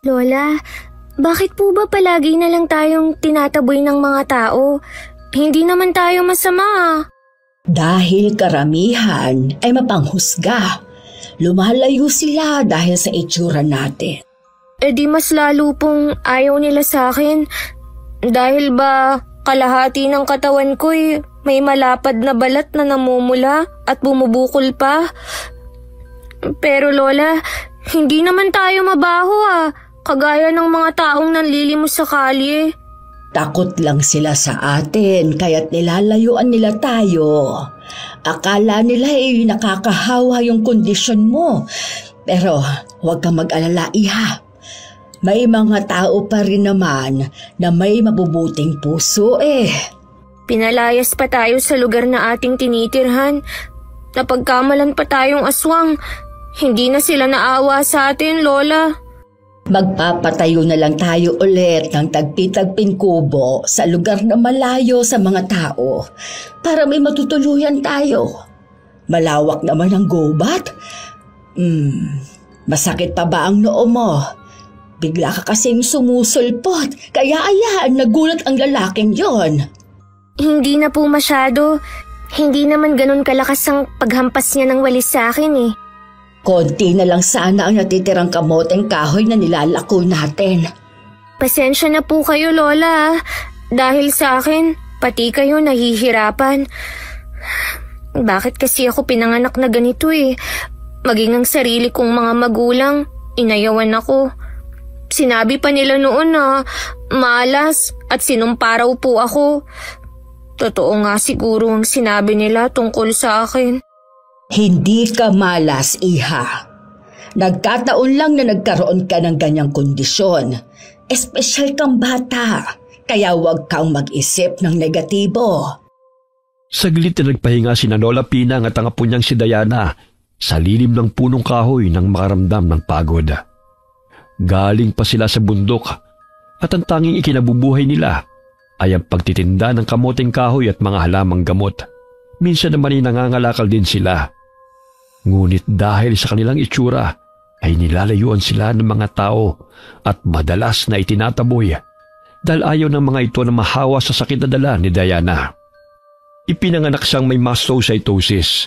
Lola, bakit po ba palagi na lang tayong tinataboy ng mga tao? Hindi naman tayo masama. Dahil karamihan ay mapanghusga. Lumalayo sila dahil sa itsura natin. Di mas lalo pong ayaw nila sa akin. Dahil ba kalahati ng katawan ko'y may malapad na balat na namumula at bumubukol pa? Pero Lola, hindi naman tayo mabaho kagaya ng mga taong nanlilimos sa kalye. Takot lang sila sa atin kaya't nilalayuan nila tayo. Akala nila nakakahawa yung kondisyon mo. Pero huwag kang mag-alala, Iha. May mga tao pa rin naman na may mabubuting puso Pinalayas pa tayo sa lugar na ating tinitirhan. Napagkamalan pa tayong aswang. Hindi na sila naawa sa atin, Lola. Magpapatayo na lang tayo ulit ng tagpi-tagping kubo sa lugar na malayo sa mga tao para may matutuluyan tayo. Malawak naman ang gubat. Masakit pa ba ang noo mo? Bigla ka kasing sumusulpot, kaya ayan, nagulat ang lalaking yon. Hindi na po masyado. Hindi naman ganun kalakas ang paghampas niya ng walis sa akin Konti na lang sana ang natitirang kamoteng kahoy na nilalako natin. Pasensya na po kayo, Lola. Dahil sa akin, pati kayo nahihirapan. Bakit kasi ako pinanganak na ganito Maging ang sarili kong mga magulang, inayawan ako. Sinabi pa nila noon na malas at sinumparaw po ako. Totoo nga siguro ang sinabi nila tungkol sa akin. Hindi ka malas, Iha. Nagkataon lang na nagkaroon ka ng ganyang kondisyon. Espesyal kang bata, kaya huwag kang mag-isip ng negatibo. Saglit na nagpahinga si Lola Pinang at ang apo niyang si Diana sa lilim ng punong kahoy nang makaramdam ng pagod. Galing pa sila sa bundok at ang tanging ikinabubuhay nila ay ang pagtitinda ng kamoteng kahoy at mga halamang gamot. Minsan naman ay nangangalakal din sila. Ngunit dahil sa kanilang itsura ay nilalayuan sila ng mga tao at madalas na itinataboy dahil ayaw ng mga ito na mahawa sa sakit na dala ni Diana. Ipinanganak siyang may mastocytosis,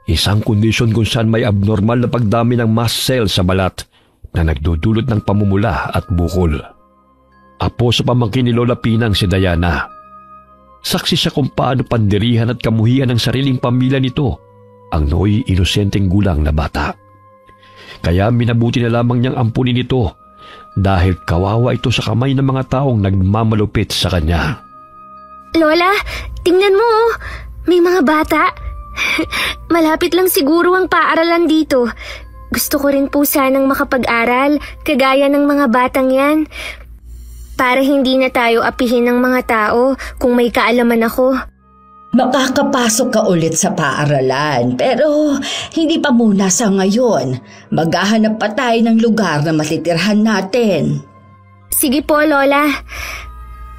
isang kondisyon kung saan may abnormal na pagdami ng mast cell sa balat na nagdudulot ng pamumula at bukol. Apo sa pamangkin ni Lola Pinang si Diana. Saksi siya kung paano pandirihan at kamuhian ng sariling pamilya nito ang nooy inosenteng gulang na bata. Kaya minabuti na lamang niyang ampunin ito dahil kawawa ito sa kamay ng mga taong nagmamalupit sa kanya. Lola, tingnan mo may mga bata. Malapit lang siguro ang paaralan dito. Gusto ko rin po sanang makapag-aral kagaya ng mga batang yan. Para hindi na tayo apihin ng mga tao kung may kaalaman ako. Makakapasok ka ulit sa paaralan, pero hindi pa muna sa ngayon. Maghahanap pa tayo ng lugar na matitirhan natin. Sige po, Lola.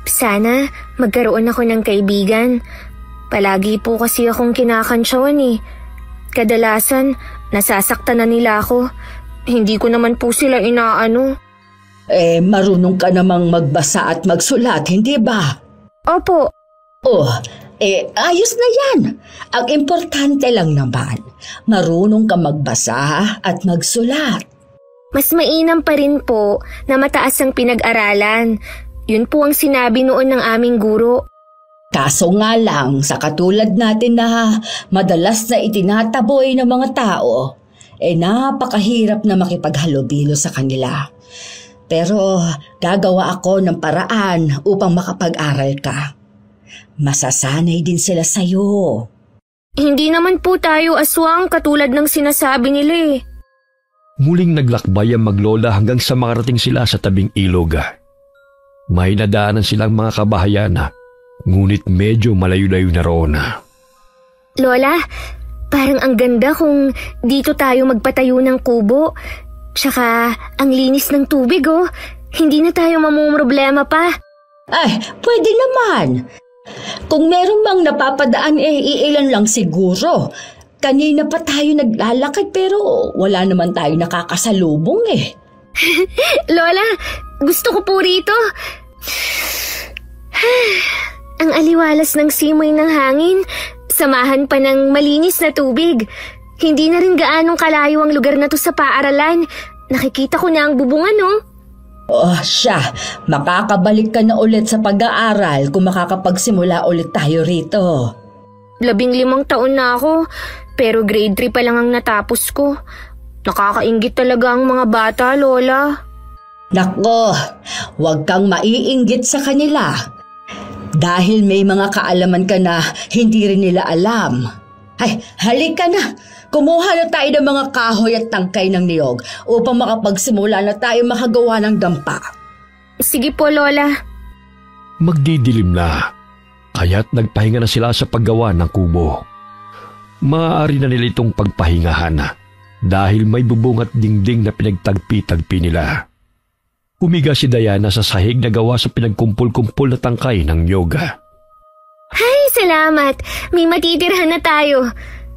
Sana magkaroon ako ng kaibigan. Palagi po kasi akong kinakantsawan Kadalasan, nasasaktan na nila ako. Hindi ko naman po sila inaano. Marunong ka namang magbasa at magsulat, hindi ba? Opo. Ayos na yan. Ang importante lang naman, marunong ka magbasa at magsulat. Mas mainam pa rin po na mataas ang pinag-aralan. Yun po ang sinabi noon ng aming guro. Kaso nga lang, sa katulad natin na madalas na itinataboy ng mga tao, napakahirap na makipaghalubilo sa kanila. Pero gagawa ako ng paraan upang makapag-aral ka. Masasanay din sila sa'yo. Hindi naman po tayo aswang katulad ng sinasabi nila Muling naglakbay ang maglola hanggang sa makarating sila sa tabing ilog. May nadaanan silang mga kabahayan, ngunit medyo malayo-layo na roon. Lola, parang ang ganda kung dito tayo magpatayo ng kubo. Tsaka ang linis ng tubig Hindi na tayo mamumroblema pa. Ay, pwede naman. Kung meron mang napapadaan iilan lang siguro. Kanina pa tayo naglalakad pero wala naman tayo nakakasalubong Lola, gusto ko po rito. Ang aliwalas ng simoy ng hangin, samahan pa ng malinis na tubig. Hindi na rin gaanong kalayo ang lugar na to sa paaralan. Nakikita ko na ang bubungan, oh. Oh, siya. Makakabalik ka na ulit sa pag-aaral kung makakapagsimula ulit tayo rito. 15 taon na ako, pero grade 3 pa lang ang natapos ko. Nakakainggit talaga ang mga bata, Lola. Nako, huwag kang maiinggit sa kanila. Dahil may mga kaalaman ka na hindi rin nila alam. Ay, halika na. Kumuha na tayo ng mga kahoy at tangkay ng niyog upang makapagsimula na tayo makagawa ng dampa. Sige po, Lola. Magdidilim na, kaya't nagpahinga na sila sa paggawa ng kubo. Maaari na nila itong pagpahingahan dahil may bubong at dingding na pinagtagpi-tagpi nila. Humiga si Diana sa sahig na gawa sa pinagkumpul-kumpul na tangkay ng yoga. Ay, salamat. May matitirhan na tayo.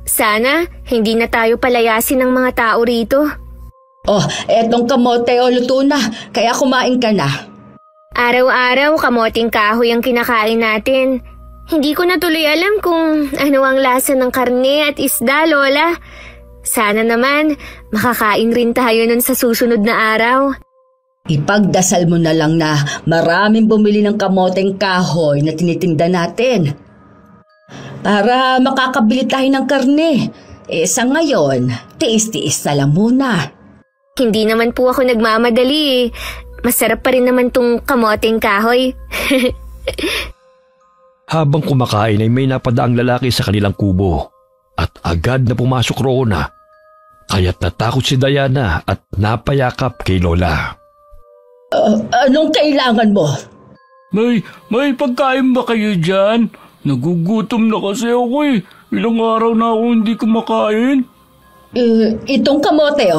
Sana hindi na tayo palayasin ng mga tao rito. Oh, etong kamote luto na, kaya kumain ka na. Araw-araw kamoting kahoy ang kinakain natin. Hindi ko na tuloy alam kung ano ang lasa ng karne at isda, Lola. Sana naman makakain rin tayo nun sa susunod na araw. Ipagdasal mo na lang na maraming bumili ng kamoteng kahoy na tinitinda natin. Para makakabili tayo ng karne. Sa ngayon, tiis-tiis na lang muna. Hindi naman po ako nagmamadali. Masarap pa rin naman tong kamoteng kahoy. Habang kumakain ay may napadaang lalaki sa kanilang kubo at agad na pumasok roon na. Kaya't natakot si Diana at napayakap kay Lola. Anong kailangan mo? May pagkain ba kayo dyan? Nagugutom na kasi ako eh. Ilang araw na ako hindi kumakain. Itong kamote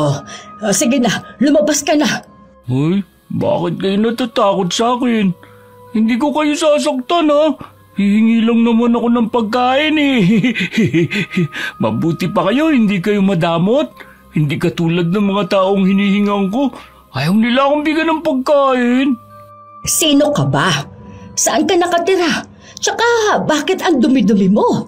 sige na, lumabas ka na. Ay, bakit kayo natatakot sa akin? Hindi ko kayo sasaktan ha. Hihingi lang naman ako ng pagkain eh. Mabuti pa kayo, hindi kayo madamot. Hindi katulad ng mga taong hinihingan ko. Ayaw nila akong bigyan ng pagkain. Sino ka ba? Saan ka nakatira? Tsaka bakit ang dumi-dumi mo?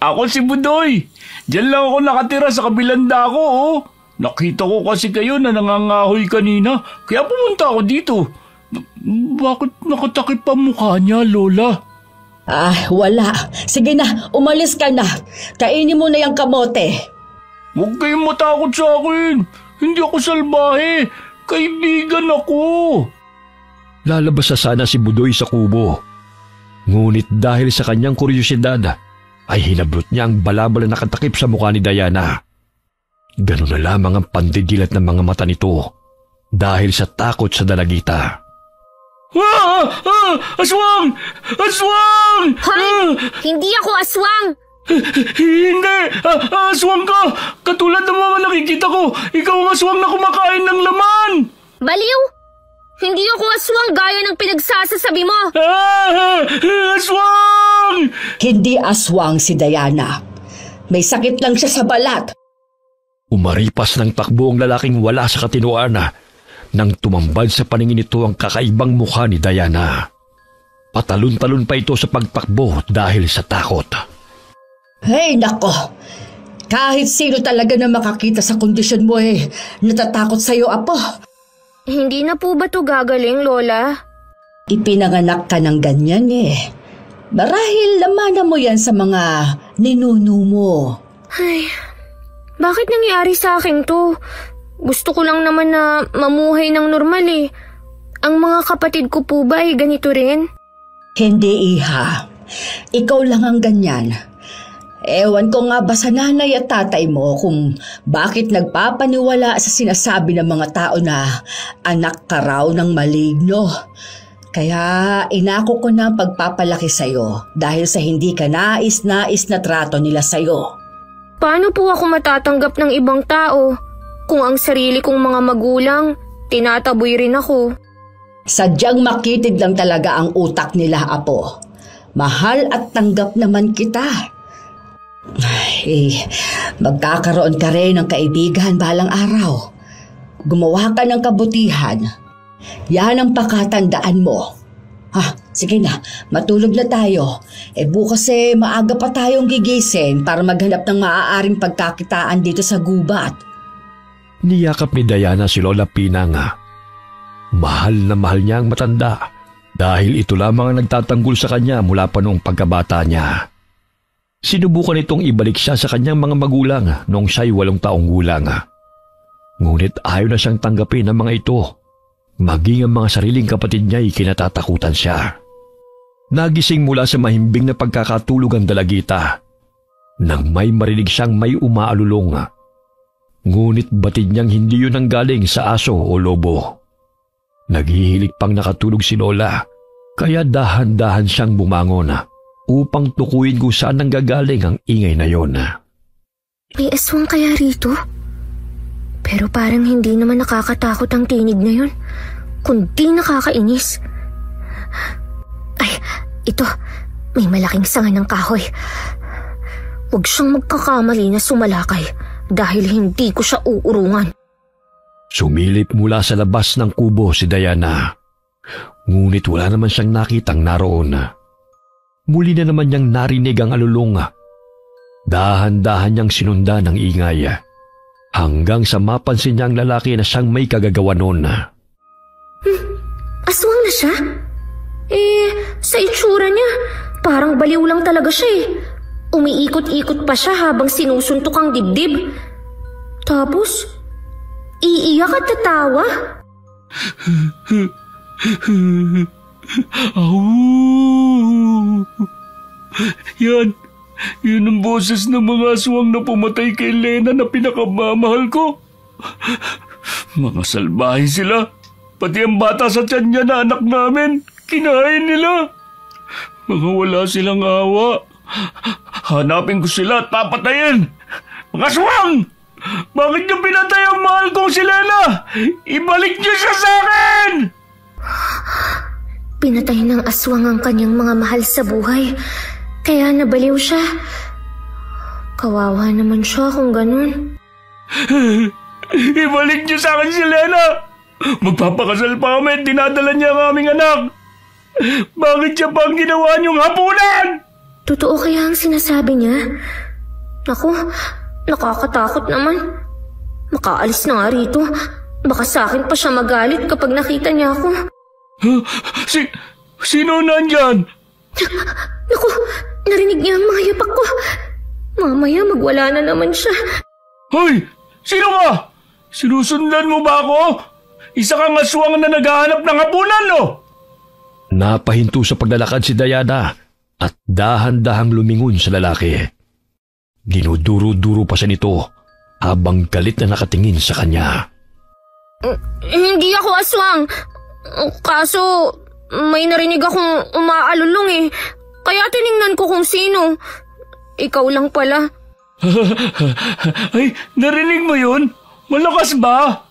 Ako si Budoy. Diyan lang ako nakatira sa kabilang dako oh. Nakita ko kasi kayo na nangangahoy kanina, kaya pumunta ako dito. Bakit nakatakip pa mukha niya, Lola? Wala. Sige na, umalis ka na. Kainin mo na yung kamote. Huwag kayong matakot sa akin. Hindi ako salbahe. Kaibigan ako. Lalabas na sana si Budoy sa kubo. Ngunit dahil sa kanyang kuryosidad, ay hinablot niya ang balabala na nakatakip sa mukha ni Diana. Ganun na lamang ang pandidilat ng mga mata nito dahil sa takot sa dalagita. Aswang! Aswang! Hoy! Hindi ako aswang! Hindi! Aswang ka! Katulad ng mga nakikita ko, ikaw ang aswang na kumakain ng laman! Baliw! Hindi ako aswang gaya ng pinagsasasabi mo! Aswang! Hindi aswang si Diana. May sakit lang siya sa balat. Umaripas ng takbo ang lalaking wala sa katinuan nang tumambad sa paningin nito ang kakaibang mukha ni Diana. Patalon-talon pa ito sa pagtakbo dahil sa takot. Hey, nako! Kahit sino talaga na makakita sa kondisyon mo natatakot sa'yo, apo. Hindi na po ba to gagaling, Lola? Ipinanganak ka ng ganyan Marahil lamana mo yan sa mga ninuno mo. Ay, bakit nangyari sa akin to? Gusto ko lang naman na mamuhay ng normal Ang mga kapatid ko po ba ay ganito rin? Hindi, iha. Ikaw lang ang ganyan. Ewan ko nga ba sa nanay at tatay mo kung bakit nagpapaniwala sa sinasabi ng mga tao na anak ka raw ng maligno. Kaya inako ko na ang pagpapalaki sa'yo dahil sa hindi ka nais-nais na trato nila sa'yo. Paano po ako matatanggap ng ibang tao kung ang sarili kong mga magulang tinataboy rin ako? Sadyang makitid lang talaga ang utak nila, apo. Mahal at tanggap naman kita. Magkakaroon ka rin ng kaibigan balang araw. gumawa ka ng kabutihan. Yan ang pakatandaan mo. Sige na, matulog na tayo. Bukas maaga pa tayong gigising para maghanap ng maaaring pagkakitaan dito sa gubat. Niyakap ni Diana si Lola Pina nga. Mahal na mahal niya ang matanda dahil ito lamang ang nagtatanggol sa kanya mula pa noong pagkabata niya. Sinubukan itong ibalik siya sa kanyang mga magulang noong siya'y 8 taong gulang. Ngunit ayaw na siyang tanggapin ng mga ito. Maging ang mga sariling kapatid niya ay kinatatakutan siya. Nagising mula sa mahimbing na pagkakatulog ang dalagita nang may marinig siyang may umaalulong. Ngunit batid niyang hindi yun ang galing sa aso o lobo. Naghihilig pang nakatulog si Lola, kaya dahan-dahan siyang bumangon upang tukuyin kung saan nanggagaling ang ingay na yon. May aswang kaya rito? Pero parang hindi naman nakakatakot ang tinig na yun, kundi nakakainis. Ay, ito, may malaking sanga ng kahoy. Huwag siyang magkakamali na sumalakay dahil hindi ko siya uurungan. Sumilip mula sa labas ng kubo si Diana. Ngunit wala naman siyang nakitang naroon. Muli na naman niyang narinig ang alulong. Dahan-dahan niyang sinundan ng ingay hanggang sa mapansin niya ang lalaki na siyang may kagagawa noon. Aswang na siya? Sa itsura niya, parang baliw lang talaga siya. Umiikot-ikot pa siya habang sinusuntok ang dibdib. Tapos, iiyak at tatawa. Yan ang boses ng mga aswang na pumatay kay Lena na pinakamamahal ko. Mga salbahe sila. Pati ang bata sa tiyan niya na anak namin, kinain nila. Mga wala silang awa. Hanapin ko sila at papatayin. Mga aswang! Bakit niyo pinatay ang mahal kong si Lena? Ibalik niyo siya sa akin! Pinatay ng aswang ang kanyang mga mahal sa buhay. Kaya nabaliw siya. Kawawa naman siya kung ganun. Ibalik niyo sa akin si Lena! Magpapakasal pa kami at dinadala niya ang aming anak. Bakit siya pa ang ginawa niyong hapunan? Totoo kaya ang sinasabi niya? Naku, nakakatakot naman. Makaalis na nga rito. Baka sa akin pa siya magalit kapag nakita niya ako. Sino nandyan? Naku, narinig niya ang mga yapak ko. Mamaya magwala na naman siya. Hoy! Sino ka? Sinusundan mo ba ako? Isa kang aswang na naghahanap ng hapunan, no? Napahinto sa paglalakad si Diana at dahan-dahang lumingon sa lalaki. Dinuduro-duro pa siya nito habang galit na nakatingin sa kanya. Hindi ako aswang. Kaso may narinig akong umaalulong Kaya tiningnan ko kung sino. Ikaw lang pala. Ay, narinig mo yun? Malakas ba?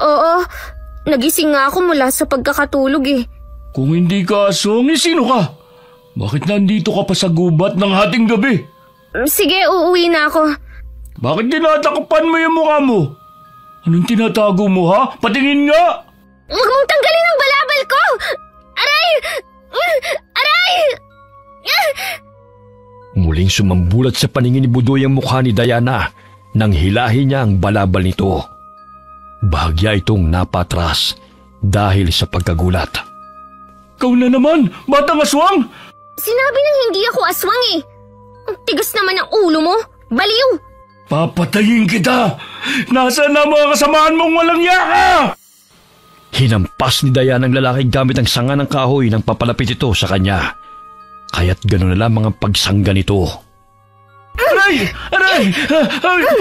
Oo. Nagising nga ako mula sa pagkakatulog Kung hindi ka aswang, sino ka? Bakit nandito ka pa sa gubat ng hating gabi? Sige, uuwi na ako. Bakit tinatakapan mo yung mukha mo? Anong tinatago mo, ha? Patingin nga! Huwag mong tanggalin ang balabal ko! Aray! Aray! Muling sumambulat sa paningin ni Budoy ang mukha ni Diana nang hilahin niya ang balabal nito. Bahagya itong napatras dahil sa pagkagulat. Ikaw na naman, batang aswang! Sinabi nang hindi ako aswang Ang tigas naman ng ulo mo, baliw! Papatayin kita! Nasaan na mga kasamaan mong walang yaka? Hinampas ni Diana ang lalaki gamit ang sanga ng kahoy nang papalapit ito sa kanya. Kaya't gano'n na lang mga pagsangga nito. Aray! Aray!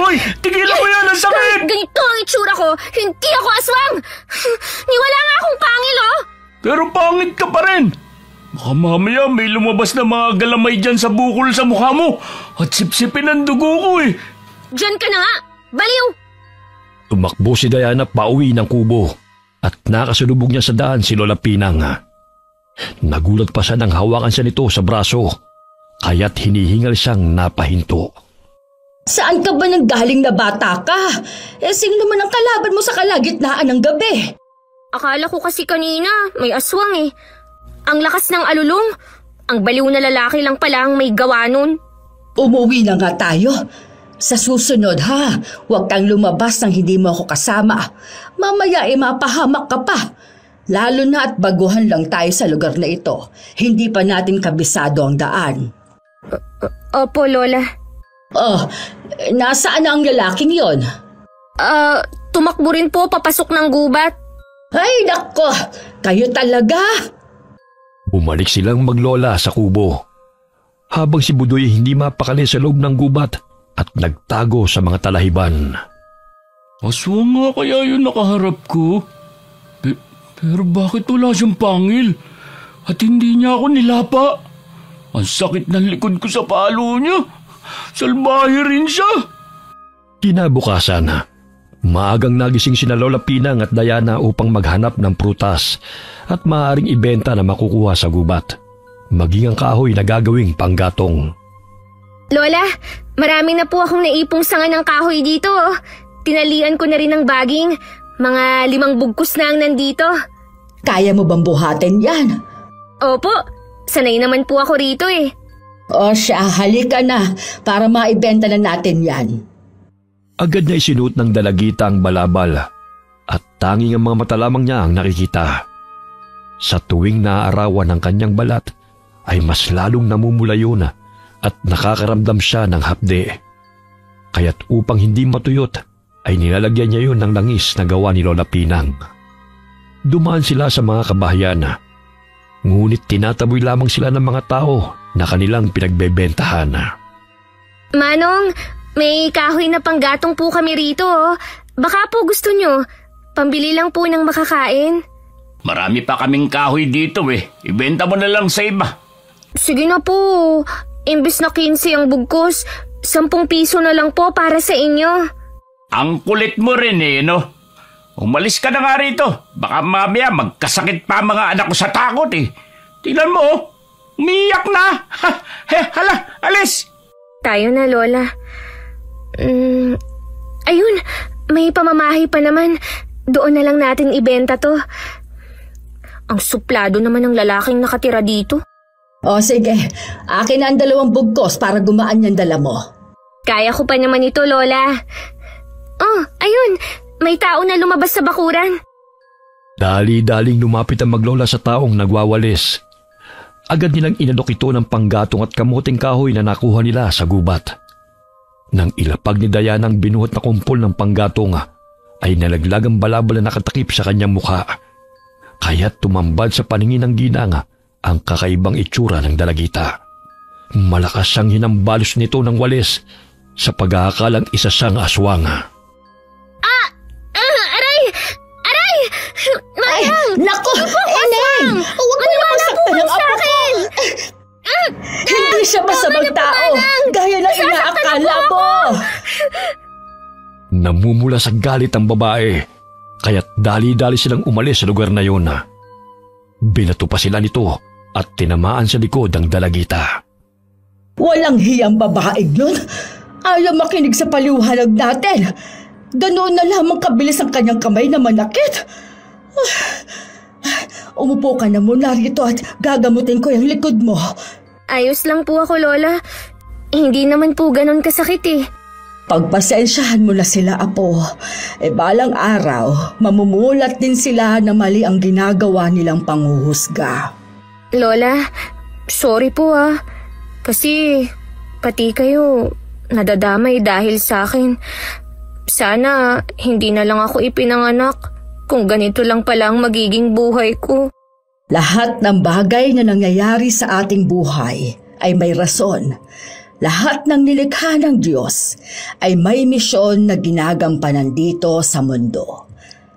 Hoy! Tigilan mo yan! Ang sakit! Ganito ang itsura ko! Hindi ako aswang! Niwala nga akong pangil, Pero pangit ka pa rin! Baka mamaya may lumabas na mga galamay dyan sa bukol sa mukha mo at sipsipin ang dugo ko Diyan ka na nga! Baliw! Tumakbo si Diana pauwi ng kubo at nakasulubog niya sa daan si Lola Pinang. Nagulat pa siya nang hawakan siya nito sa braso, kaya't hinihingal siyang napahinto. Saan ka ba nanggaling na bata ka? Sino naman ang kalaban mo sa kalagitnaan ng gabi? Akala ko kasi kanina may aswang eh. Ang lakas ng alulong. Ang baliw na lalaki lang pala ang may gawa nun. Umuwi na nga tayo. Sa susunod ha, huwag kang lumabas nang hindi mo ako kasama. Mamaya mapahamak ka pa. Lalo na at baguhan lang tayo sa lugar na ito. Hindi pa natin kabisado ang daan. Opo, Lola. Oh, nasaan na ang lalaking yon? Tumakbo rin po papasok ng gubat. Ay, nako! Kayo talaga! Bumalik silang maglola sa kubo. Habang si Budoy hindi mapakali sa loob ng gubat at nagtago sa mga talahiban. Aswang nga kaya yun nakaharap ko? Pero bakit wala siyang pangil? At hindi niya ako nilapa? Ang sakit ng likod ko sa palo niya. Salbahe rin siya. Kinabukasan, maagang nagising sina Lola Pinang at Diana upang maghanap ng prutas at maaaring ibenta na makukuha sa gubat, maging ang kahoy na gagawing panggatong. Lola, marami na po akong naipong sanga ng kahoy dito. Tinalian ko na rin ng baging. Mga 5 bugkos na ang nandito. Kaya mo bang buhatin yan? Opo, sanay naman po ako rito eh. O siya, halika na para maibenta na natin yan. Agad niya isinuot ng dalagita ang balabal at tanging ang mga mata lamang niya ang nakikita. Sa tuwing naaarawan ng kanyang balat ay mas lalong namumula yun at nakakaramdam siya ng hapde. Kaya't upang hindi matuyot ay nilalagyan niya yun ng langis na gawa ni Lola Pinang. Dumaan sila sa mga kabahayan. Ngunit tinataboy lamang sila ng mga tao na kanilang pinagbebentahan. Manong, may kahoy na panggatong po kami rito. Baka po gusto nyo. Pambili lang po ng makakain. Marami pa kaming kahoy dito eh. Ibenta mo na lang sa iba. Sige na po. Imbes na 15 ang bugkos, 10 piso na lang po para sa inyo. Ang kulit mo rin eh, no? Umalis ka na nga rito. Baka mamaya magkasakit pa mga anak ko sa takot eh. Tingnan mo oh. Umiyak na! Hala, alis! Tayo na, Lola. Ayun, may pamamahay pa naman. Doon na lang natin ibenta to. Ang suplado naman ng lalaking nakatira dito. O sige, akin na ang 2 bugkos para gumaan yung dala mo. Kaya ko pa naman ito, Lola. Oh, ayun, may tao na lumabas sa bakuran. Dali-daling lumapit ang maglola sa taong nagwawalis. Agad nilang inalok ito ng panggatong at kamuting kahoy na nakuha nila sa gubat. Nang ilapag ni Diana ang binuhat na kumpol ng panggatong, ay nalaglag ang balabal na nakatakip sa kanyang mukha. Kaya't tumambad sa paningin ng ginang ang kakaibang itsura ng dalagita. Malakas siyang hinambalos nito ng walis sa pag-aakalang isa siyang aswang. Aray! Mayang! Naku! Eneng! Huwag mo na masaktan ang apo ko! Hindi siya masamang tao! Gaya ng inaakala mo! Namumula sa galit ang babae, kaya't dali-dali silang umalis sa lugar na yun. Binato pa sila nito at tinamaan sa likod ang dalagita. Walang hiyang babaeng yun! Ayaw makinig sa paliwanag natin! Ganoon na lamang kabilis ang kanyang kamay na manakit. Umupo ka na muna rito at gagamutin ko yung likod mo. Ayos lang po ako, Lola. Hindi naman po ganon kasakit eh. Pagpasensyahan mo na sila, Apo. Balang araw, mamumulat din sila na mali ang ginagawa nilang panghuhusga. Lola, sorry po ah. Kasi pati kayo nadadamay dahil sa akin. Sana hindi na lang ako ipinanganak kung ganito lang pala ang magiging buhay ko. Lahat ng bagay na nangyayari sa ating buhay ay may rason. Lahat ng nilikha ng Diyos ay may misyon na ginagampanan dito sa mundo.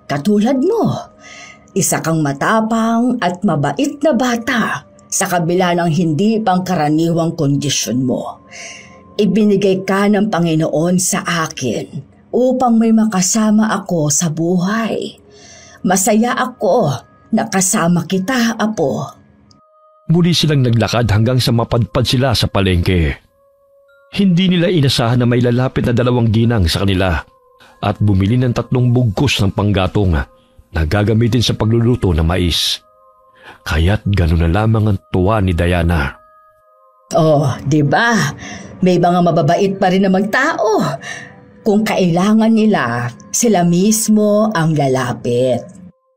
Katulad mo, isa kang matapang at mabait na bata sa kabila ng hindi pangkaraniwang kondisyon mo. Ibinigay ka ng Panginoon sa akin upang may makasama ako sa buhay. Masaya ako na kasama kita, Apo. Muli silang naglakad hanggang sa mapadpad sila sa palengke. Hindi nila inasahan na may lalapit na 2 ginang sa kanila at bumili ng 3 bugkos ng panggatong na gagamitin sa pagluluto ng mais. Kaya't gano'n na lamang ang tuwa ni Diana. Oh, di ba? May mga mababait pa rin namang tao. Kung kailangan nila, sila mismo ang lalapit.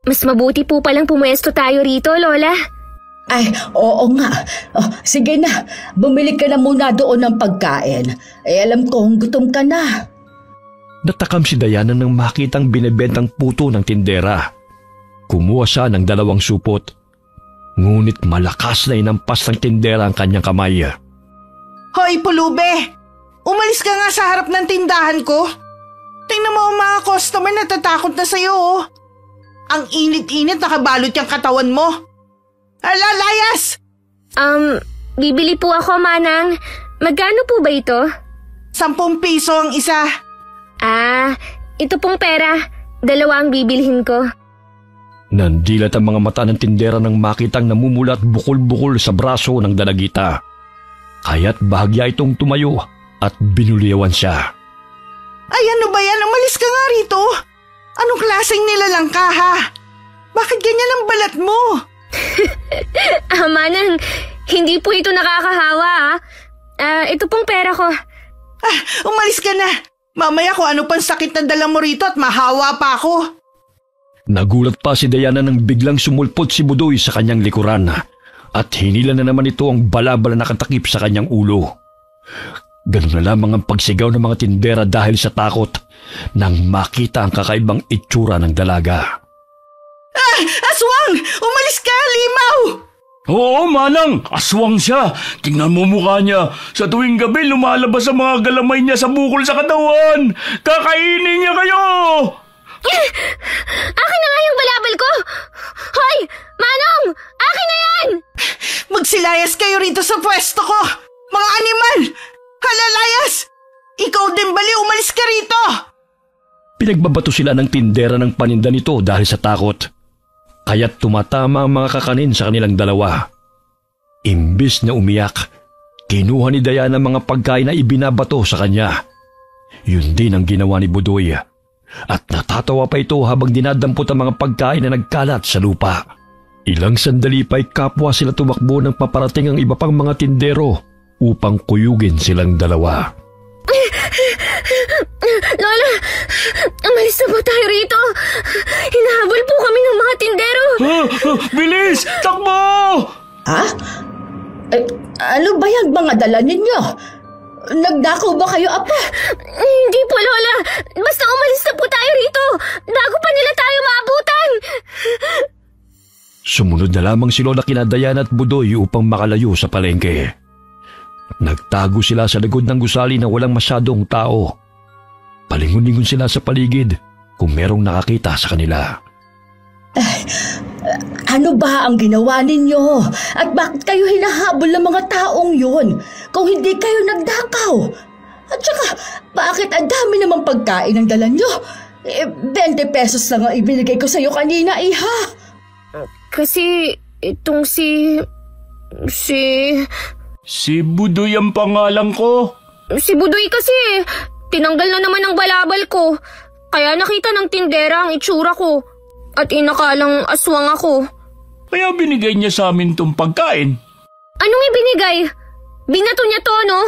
Mas mabuti po palang pumuesto tayo rito, Lola. Ay, oo nga. Oh, sige na, bumili ka na muna doon ng pagkain. Alam kong gutom ka na. Natakam si Diana nang makitang binebentang puto ng tindera. Kumuha siya ng 2 supot. Ngunit malakas na inampas ng tindera ang kanyang kamay. Hoy, pulube! Umalis ka nga sa harap ng tindahan ko. Tingnan mo ang mga customer natatakot na sa'yo, oh. Ang init-init nakabalot yung katawan mo. Ala, layas! Bibili po ako, Manang. Magkano po ba ito? 10 piso ang isa. Ito pong pera. 2 ang bibilhin ko. Nandilat ang mga mata ng tindera nang makitang namumulat bukol-bukol sa braso ng dalagita. Kaya't bahagya itong tumayo at binuliwan siya. Ay, ano ba yan? Umalis ka nga rito. Anong klaseng nilalang ka, ha? Bakit ganyan ang balat mo? Manang, hindi po ito nakakahawa. Ito pong pera ko. Umalis ka na. Mamaya kung ano pang sakit na dala mo rito at mahawa pa ako. Nagulat pa si Diana nang biglang sumulpot si Budoy sa kanyang likuran at hinila na naman ito ang balabala na nakatakip sa kanyang ulo. Ganun na lamang ang pagsigaw ng mga tindera dahil sa takot nang makita ang kakaibang itsura ng dalaga. Aswang! Umalis ka, limaw! Oo, Manang, aswang siya. Tingnan mo mukha niya. Sa tuwing gabi lumalabas ang mga galamay niya sa bukol sa katawan. Kakainin niya kayo! Akin na nga yung balabal ko! Hoy! Manong! Akin na yan! Magsilayas kayo rito sa pwesto ko! Mga animal! Halalayas! Ikaw din bali, umalis ka rito! Pinagbabato sila ng tindera ng paninda nito dahil sa takot. Kaya't tumatama ang mga kakanin sa kanilang 2. Imbis na umiyak, kinuha ni Diana ang mga pagkain na ibinabato sa kanya. Yun din ang ginawa ni Budoy. At natatawa pa ito habang dinadampot ang mga pagkain na nagkalat sa lupa. Ilang sandali pa'y kapwa sila tumakbo nang paparating ang iba pang mga tindero upang kuyugin silang 2. Lola, umalis na po tayo rito. Hinahabol po kami ng mga tindero. Bilis! Takbo! Ano ba yung mga dala ninyo? Nagdakaw ba kayo, Apo? Hindi po, Lola. Basta umalis na po tayo rito. Bago pa nila tayo maabutan. Sumunod na lamang si Lola kina Diana at Budoy upang makalayo sa palengke. Nagtago sila sa likod ng gusali na walang masyadong tao. Palingon-lingon sila sa paligid kung merong nakakita sa kanila. Ano ba ang ginawa ninyo? At bakit kayo hinahabol ng mga taong yun kung hindi kayo nagdakaw? At saka, bakit ang dami namang pagkain ang dala nyo? 20 pesos lang ang ibinigay ko sa'yo kanina, Iha. Kasi itong si Budoy ang pangalan ko. Si Budoy kasi, tinanggal na naman ang balabal ko. Kaya nakita ng tindera ang itsura ko. At inakalang aswang ako. Kaya binigay niya sa amin tong pagkain. Anong ibinigay? Binato niya to, no?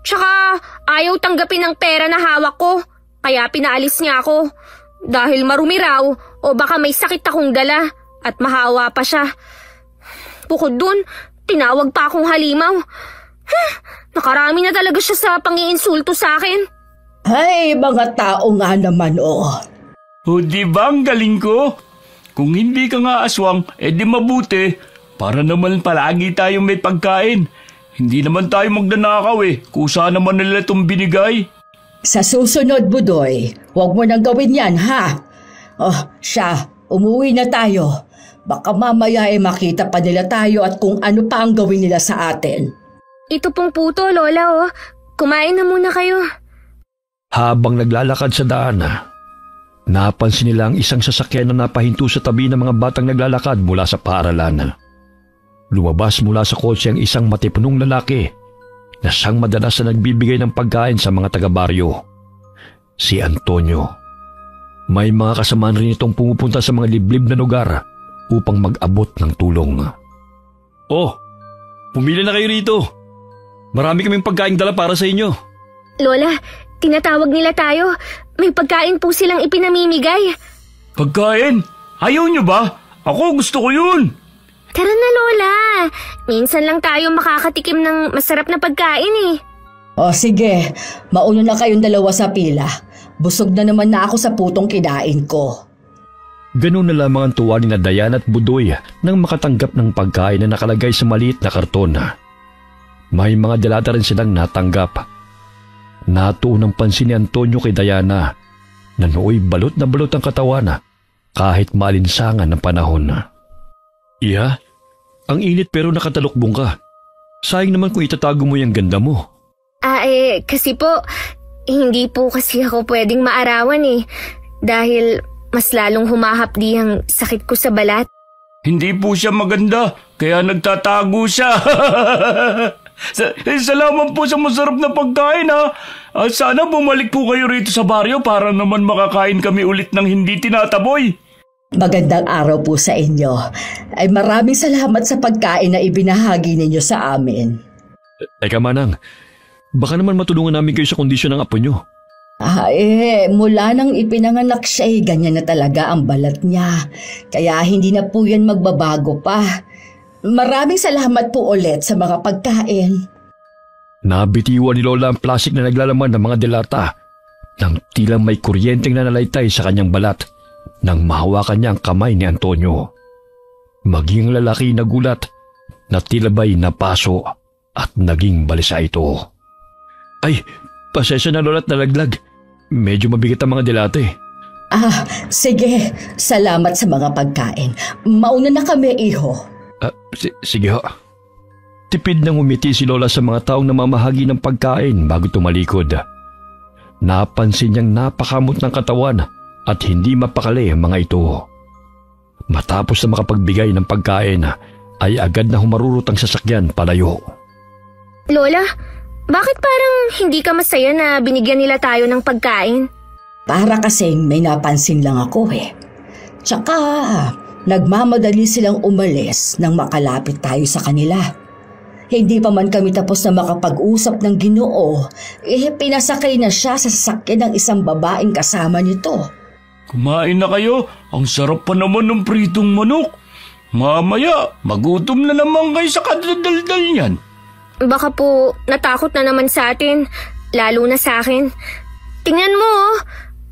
Tsaka ayaw tanggapin ng pera na hawak ko. Kaya pinaalis niya ako. Dahil marumi raw o baka may sakit akong dala at mahawa pa siya. Bukod dun, tinawag pa akong halimaw. Nakarami na talaga siya sa pang-iinsulto sa akin. Ay, mga tao nga naman, oh. O di ba ang galing ko? Kung hindi ka nga aswang, di mabuti. Para naman palagi tayong may pagkain. Hindi naman tayo magnanakaw Kusa naman nila itong binigay. Sa susunod, Budoy, huwag mo nang gawin yan, ha? Oh, siya, umuwi na tayo. Baka mamaya makita pa nila tayo at kung ano pa ang gawin nila sa atin. Ito pong puto, Lola, oh. Kumain na muna kayo. Habang naglalakad sa daan, napansin nila ang isang sasakyan na napahinto sa tabi ng mga batang naglalakad mula sa paaralan. Lumabas mula sa kotse ang isang matipunong lalaki na siyang madalas na nagbibigay ng pagkain sa mga taga-baryo, si Antonio. May mga kasamaan rin itong pumupunta sa mga liblib na lugar upang mag-abot ng tulong. Oh, pumili na kayo rito. Marami kaming pagkain dala para sa inyo. Lola, tinatawag nila tayo. May pagkain po silang ipinamimigay. Pagkain? Ayaw niyo ba? Ako gusto ko yun. Tara na, Lola. Minsan lang tayo makakatikim ng masarap na pagkain eh. O sige, mauna na kayong dalawa sa pila. Busog na naman na ako sa putong kinain ko. Ganun na lamang ang tuwa ni Dayan at Budoy nang makatanggap ng pagkain na nakalagay sa maliit na karton. May mga delata rin silang natanggap. Natuon ang pansin ni Antonio kay Diana na nooy balot na balot ang katawan kahit maalinsangan ng panahon. Iya, ang init pero nakatalukbong ka. Sayang naman kung itatago mo yung ganda mo. Kasi po, hindi po kasi ako pwedeng maarawan eh. Dahil mas lalong humahapdi ang sakit ko sa balat. Hindi po siya maganda, kaya nagtatago siya. Salamat po sa masarap na pagkain ha. Sana bumalik po kayo rito sa baryo para naman makakain kami ulit ng hindi tinataboy. Magandang araw po sa inyo. Ay maraming salamat sa pagkain na ibinahagi ninyo sa amin. Eka Manang, baka naman matulungan namin kayo sa kondisyon ng apo nyo. Mula nang ipinanganak siya ganyan na talaga ang balat niya. Kaya hindi na po yan magbabago pa. Maraming salamat po ulit sa mga pagkain. Nabitiwan ni Lola ang plastik na naglalaman ng mga delata nang tila may kuryenteng nanalaitay sa kanyang balat nang mahawakan niya ang kamay ni Antonio. Maging lalaki nagulat na tila ba'y napaso at naging balisa ito. Ay, pasensya na Lola at nalaglag. Medyo mabigat ang mga delata eh. Sige. Salamat sa mga pagkain. Mauna na kami, iho. Sige ho. Tipid nang umiti si Lola sa mga taong namamahagi ng pagkain bago tumalikod. Napansin niyang napakamot ng katawan at hindi mapakali ang mga ito. Matapos na makapagbigay ng pagkain, ay agad na humarurot ang sasakyan palayo. Lola, bakit parang hindi ka masaya na binigyan nila tayo ng pagkain? Para kasing may napansin lang ako eh. Tsaka nagmamadali silang umalis nang makalapit tayo sa kanila. Hindi pa man kami tapos na makapag-usap ng Ginoo, pinasakay na siya sa sasakyan ng isang babaeng kasama nito. Kumain na kayo, ang sarap pa naman ng pritong manok. Mamaya, magutom na naman kayo sa kadaldal niyan. Baka po natakot na naman sa atin, lalo na sa akin. Tingnan mo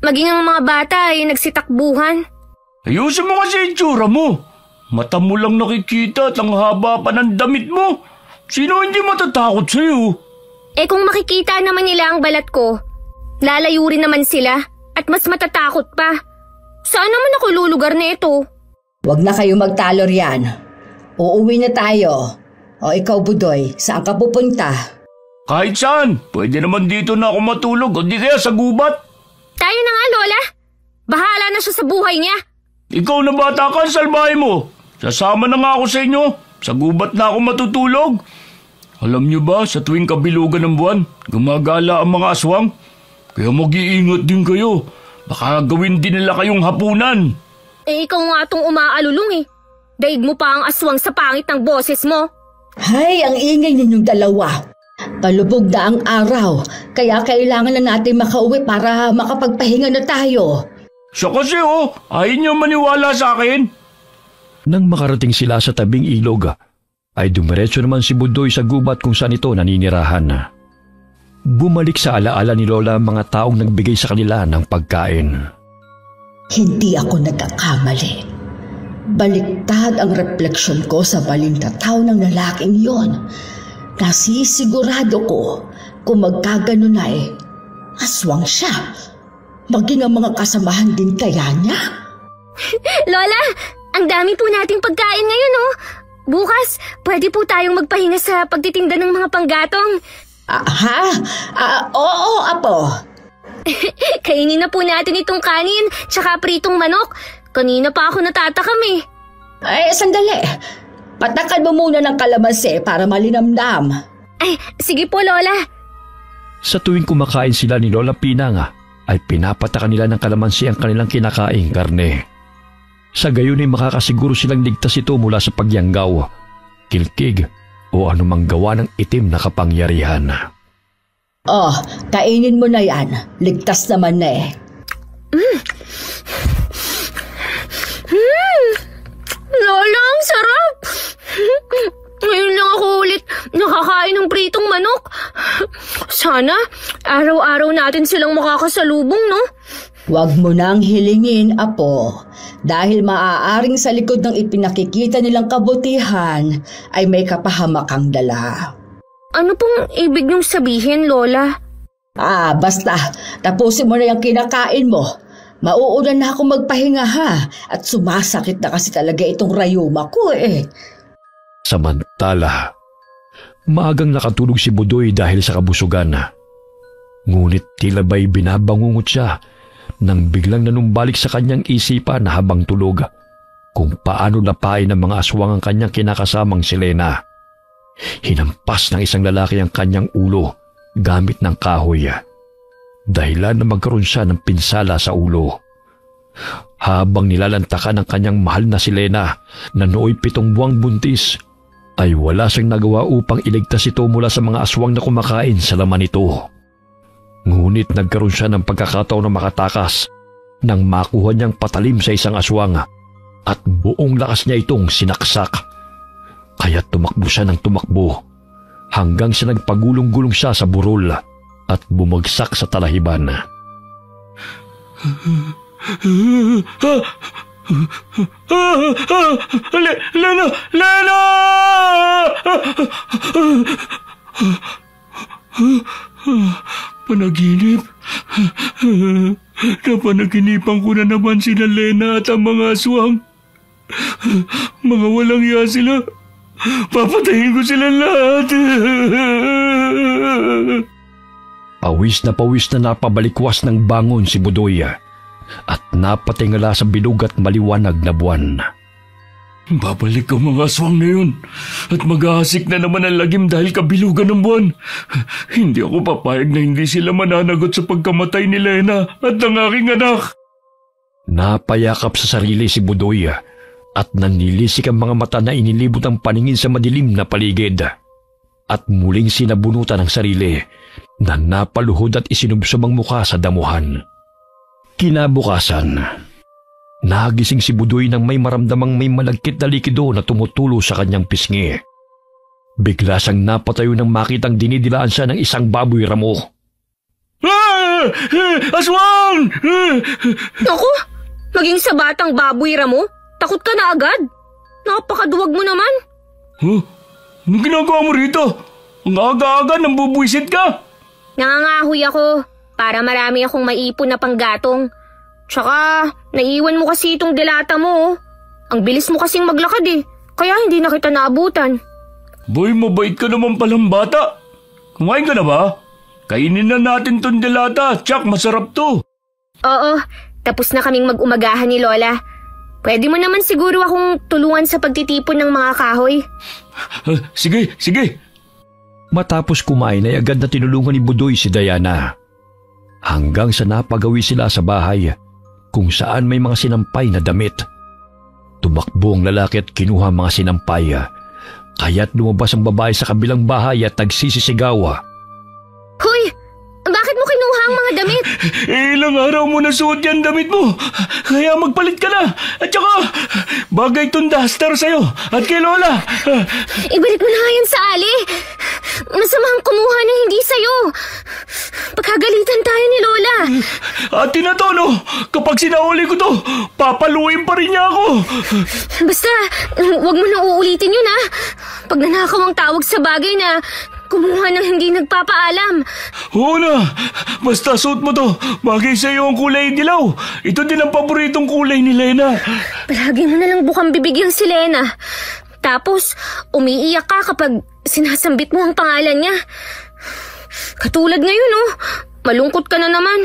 maging ang mga bata ay nagsitakbuhan. Ayusin mo kasi itsura mo. Mata mo lang nakikita at ang haba pa ng damit mo. Sino hindi matatakot sa'yo? Kung makikita naman nila ang balat ko, lalayo rin naman sila at mas matatakot pa. Saan naman ako lulugar na ito? Huwag na kayo magtalo riyan. Uuwi na tayo. O ikaw, Budoy, saan ka pupunta? Kahit saan. Pwede naman dito na ako matulog o di kaya sa gubat. Tayo na nga, Lola. Bahala na siya sa buhay niya. Ikaw na bata ka, salbahe mo. Sasama na nga ako sa inyo. Sa gubat na ako matutulog. Alam niyo ba, sa tuwing kabilugan ng buwan, gumagala ang mga aswang. Kaya mag-iingat din kayo. Baka gawin din nila kayong hapunan. Ikaw nga itong umaalulong eh. Daig mo pa ang aswang sa pangit ng boses mo. Hay, ang ingay ninyong dalawa. Palubog na ang araw, kaya kailangan na natin makauwi para makapagpahinga na tayo. Siya kasi ayaw niyo maniwala sa akin. Nang makarating sila sa tabing ilog, ay dumiretso naman si Budoy sa gubat kung saan ito naninirahan. Bumalik sa alaala ni Lola ang mga taong nagbigay sa kanila ng pagkain. Hindi ako nagkakamali. Baliktad ang refleksyon ko sa balintataw ng lalaking yon. Nasisigurado ko kung magkaganon ay aswang siya. Maging ang mga kasamahan din kaya niya. Lola, ang dami po nating pagkain ngayon Bukas, pwede po tayong magpahinga sa pagtitinda ng mga panggatong. Oo, apo. Kainin na po natin itong kanin, tsaka pritong manok. Kanina pa ako natatakam eh. Sandali. Patakan mo muna ng kalamansi para malinamnam. Ay, sige po, Lola. Sa tuwing kumakain sila ni Lola Pinang ay pinapatakan nila ng kalamansi ang kanilang kinakaing karne. Sa gayon ay makakasiguro silang ligtas ito mula sa pagyanggaw, kilkig o anumang gawa ng itim na kapangyarihan. Oh, kainin mo na yan. Ligtas naman na eh. Lola, ang sarap! Ngayon lang ako ulit nakakain ng pritong manok. Sana araw-araw natin silang makakasalubong, no? Huwag mo nang hilingin, Apo. Dahil maaaring sa likod ng ipinakikita nilang kabutihan ay may kapahamakang dala. Ano pong ibig niyong sabihin, Lola? Basta. Tapusin mo na yung kinakain mo. Mauuna na ako magpahinga ha. At sumasakit na kasi talaga itong rayuma ko eh. Samantala, maagang nakatulog si Budoy dahil sa kabusugan. Ngunit tila ba'y binabangungot siya nang biglang nanumbalik sa kanyang isipan habang tulog kung paano lapain ng mga aswang ang kanyang kinakasamang si Lena. Hinampas ng isang lalaki ang kanyang ulo gamit ng kahoy. Dahilan na magkaroon siya ng pinsala sa ulo. Habang nilalantakan ng kanyang mahal na si Lena na nooy 7 buwang buntis, ay wala siyang nagawa upang iligtas ito mula sa mga aswang na kumakain sa laman nito. Ngunit nagkaroon siya ng pagkakataon na makatakas nang makuha niyang patalim sa isang aswang at buong lakas niya itong sinaksak. Kaya tumakbo siya ng tumakbo hanggang sa nagpagulong-gulong siya sa burol at bumagsak sa talahiban. Lena! Lena! Panaginip. Napanaginipan ko na naman sila Lena at ang mga aswang. Mga walang iya sila. Papatayin ko sila lahat. Pawis na napabalikwas ng bangon si Budoy at napatingala sa bilog at maliwanag na buwan. Babalik ang mga aswang na yun at mag-ahasik na naman ang lagim dahil kabilugan ng buwan. Hindi ako papayag na hindi sila mananagot sa pagkamatay ni Lena at ng aking anak. Napayakap sa sarili si Budoy at nanilisik ang mga mata na inilibot ang paningin sa madilim na paligid. At muling sinabunutan ang sarili na napaluhod at isinubsob ang mukha sa damuhan. Kinabukasan, nagising si Budoy nang may maramdamang may malagkit na likido na tumutulo sa kanyang pisngi. Bigla siyang napatayo nang makitang dinidilaan siya ng isang baboy ramo. Aswang! Naku, maging sa batang baboy ramo, takot ka na agad. Napakaduwag mo naman. Anong ginagawa mo rito? Ang aga-aga nang bubwisit ka. Nangangahoy ako para marami akong maipon na panggatong. Tsaka, naiwan mo kasi itong dilata mo. Ang bilis mo kasing maglakad eh, kaya hindi na kita naabutan. Boy, mabait ka naman palang bata. Kumain ka na ba? Kainin na natin tong dilata, tsak masarap to. Oo, tapos na kaming mag-umagahan ni Lola. Pwede mo naman siguro akong tulungan sa pagtitipon ng mga kahoy. Sige. Matapos kumain ay agad na tinulungan ni Budoy si Diana. Hanggang sa napagawi sila sa bahay kung saan may mga sinampay na damit. Tumakbo ang lalaki at kinuha ang mga sinampay. Kaya't lumabas ang babae sa kabilang bahay at nagsisisigaw. Hoy! Bakit mo kinuha ang mga damit? Ilang araw mo na suot yan damit mo. Kaya magpalit ka na. At saka, bagay tong duster sa'yo at kay Lola. Ibalik mo na nga yan sa ali. Masamang kumuha ng hindi sa'yo. Pagkagalitan tayo ni Lola. Ate na to, no? Kapag sinauli ko to, papaluin pa rin niya ako. Basta, huwag mo na uulitin yun ha. Pag nanakaw ang tawag sa bagay na kumuha ng hindi nagpapaalam. Oo na. Basta suot mo to. Bagay sa'yo ang kulay dilaw. Ito din ang paboritong kulay ni Lena. Palagi mo na lang bukang bibigyang si Lena. Tapos, umiiyak ka kapag sinasambit mo ang pangalan niya. Katulad ngayon, oh. Malungkot ka na naman.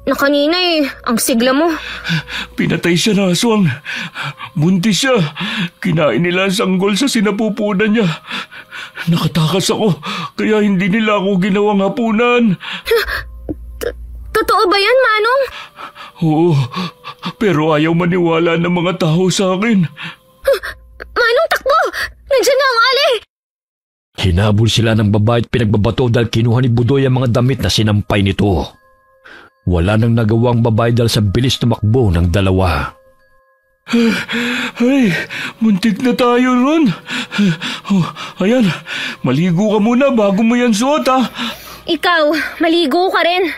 na kanina ang sigla mo. Pinatay siya ng aswang. Buntis siya. Kinain nila ang sanggol sa sinapupunan niya. Nakatakas ako, kaya hindi nila ako ginawang hapunan. Totoo ba yan, Manong? Oo, pero ayaw maniwala ng mga tao sa akin. Manong, takbo! Nandiyan na ang ali! Hinabol sila ng babae at pinagbabato dahil kinuha ni Budoy ang mga damit na sinampay nito. Wala nang nagawang babae dahil sa bilis tumakbo ng dalawa. Ay, muntik na tayo ron. Ayan, maligo ka muna bago mo yan suot ha. Ikaw, maligo ka rin.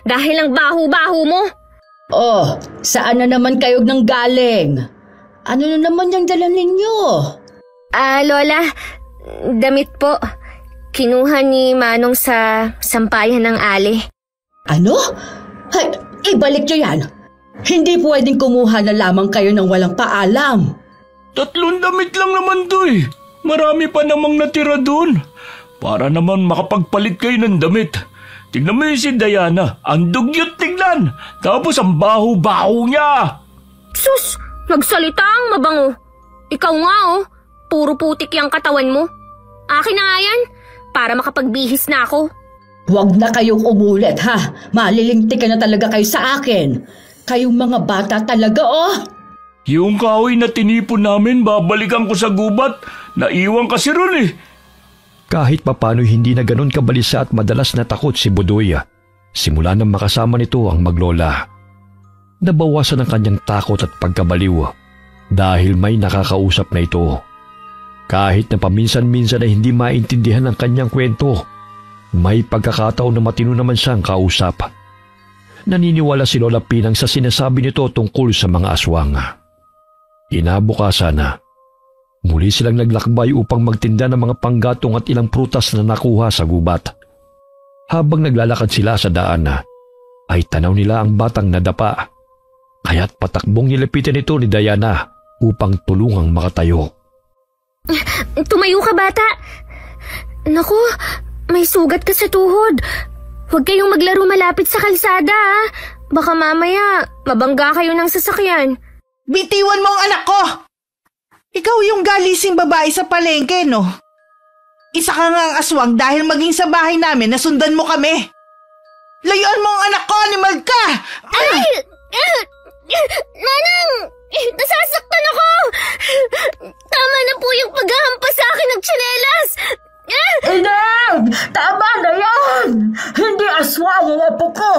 Dahil ang baho-baho mo. Oh, saan na naman kayo nang galing? Ano na naman yung dala ninyo? Lola, damit po. Kinuha ni Manong sa sampayan ng ali. Ano? Ay, ibalik nyo yan. Hindi pwedeng kumuha na lamang kayo ng walang paalam. 3 damit lang naman to eh. Marami pa namang natira dun. Para naman makapagpalit kayo ng damit. Tignan mo yung si Diana. Ang dugyot tignan. Tapos ang baho-baho niya. Sus, nagsalita ang mabango. Ikaw nga puro putik yung katawan mo. Akin na nga yan, para makapagbihis na ako. Huwag na kayong umulit ha. Malilintik na talaga kayo sa akin. Kayong mga bata talaga Yung kahoy na tinipon namin, babalikan ko sa gubat. Naiwan kasi ron eh. Kahit papano hindi na ganun kabalisa at madalas natakot si Budoy. Simula nang makasama nito ang maglola. Nabawasan ang kanyang takot at pagkabaliw dahil may nakakausap na ito. Kahit na paminsan-minsan ay hindi maintindihan ang kanyang kwento, may pagkakataon na matino naman siyang kausap. Naniniwala si Lola Pinang sa sinasabi nito tungkol sa mga aswang. Inabukasan na, muli silang naglakbay upang magtinda ng mga panggatong at ilang prutas na nakuha sa gubat. Habang naglalakad sila sa daan, ay tanaw nila ang batang nadapa. Kaya't patakbong nilapitan ito ni Diana upang tulungang makatayo. Tumayo ka, bata. Naku, may sugat ka sa tuhod. Huwag kayong maglaro malapit sa kalsada Baka mamaya mabangga kayo ng sasakyan. Bitiwan mo ang anak ko! Ikaw yung galising babae sa palengke, no? Isa ka nga ang aswang dahil maging sa bahay namin nasundan mo kami. Layuan mo ang anak ko, animal ka! Ay! Nanang! Nasasaktan ako! Tama na po yung paghahampas sa akin ng tsinelas! Ineng! Tama na yan! Hindi aswang ang apo ko!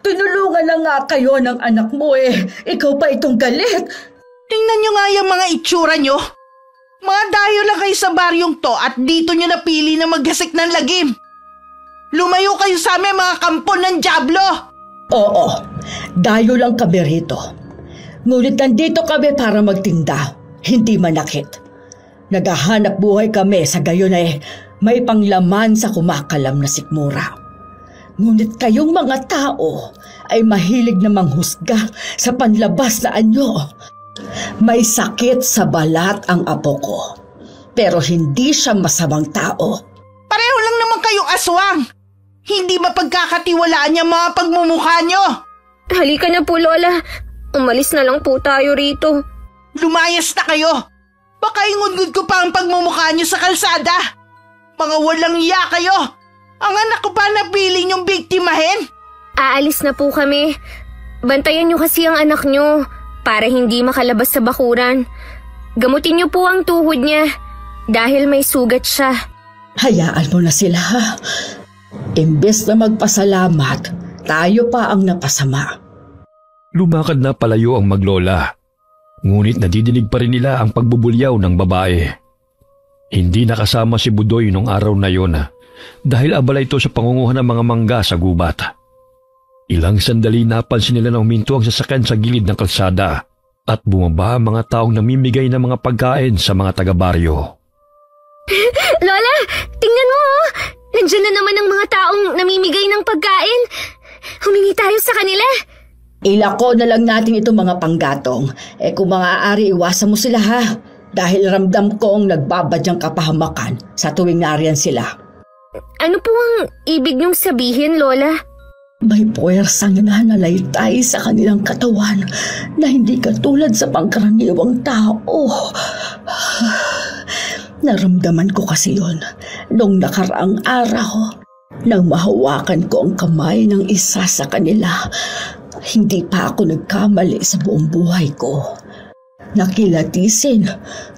Tinulungan na nga kayo ng anak mo Ikaw pa itong galit! Tingnan nyo nga yung mga itsura nyo. Mga dayo lang kayo sa baryong to at dito nyo napili na maggasik ng lagim. Lumayo kayo sa amin mga kampon ng dyablo! Oo, dayo lang kami rito. Ngunit nandito kami para magtinda, hindi manakit. Naghahanap buhay kami sa gayon may panglaman sa kumakalam na sikmura. Ngunit kayong mga tao ay mahilig na manghusga sa panlabas na anyo. May sakit sa balat ang apo ko, pero hindi siya masamang tao. Pareho lang naman kayong aswang. Hindi mapagkakatiwalaan yung mga pagmumukha nyo. Halika na po, Lola. Umalis na lang po tayo rito. Lumayas na kayo. Baka ingudgud ko pa ang pagmumukha nyo sa kalsada. Mga walang iya kayo. Ang anak ko pa napili nyong biktimahin. Aalis na po kami. Bantayan nyo kasi ang anak nyo para hindi makalabas sa bakuran. Gamutin nyo po ang tuhod niya dahil may sugat siya. Hayaan mo na sila ha. Imbes na magpasalamat, tayo pa ang napasama. Lumakad na palayo ang maglola. Ngunit nadidinig pa rin nila ang pagbubulyaw ng babae. Hindi nakasama si Budoy nung araw na yon dahil abala ito sa pangunguhan ng mga mangga sa gubat. Ilang sandali napansin nila na huminto ang sasakyan sa gilid ng kalsada at bumaba ang mga taong namimigay ng mga pagkain sa mga taga-baryo. Lola, tingnan mo Nandiyan na naman ang mga taong namimigay ng pagkain. Humingi tayo sa kanila. Ilako na lang natin itong mga panggatong. Kung maaari, iwasan mo sila ha. Dahil ramdam ko ang nagbabadyang kapahamakan sa tuwing nariyan sila. Ano po ang ibig niyong sabihin, Lola? May puwersang nananalaytay sa kanilang katawan na hindi katulad sa pangkaraniwang tao. Naramdaman ko kasi yon nung nakaraang araw nang mahawakan ko ang kamay ng isa sa kanila. Hindi pa ako nagkamali sa buong buhay ko. Nakilatisin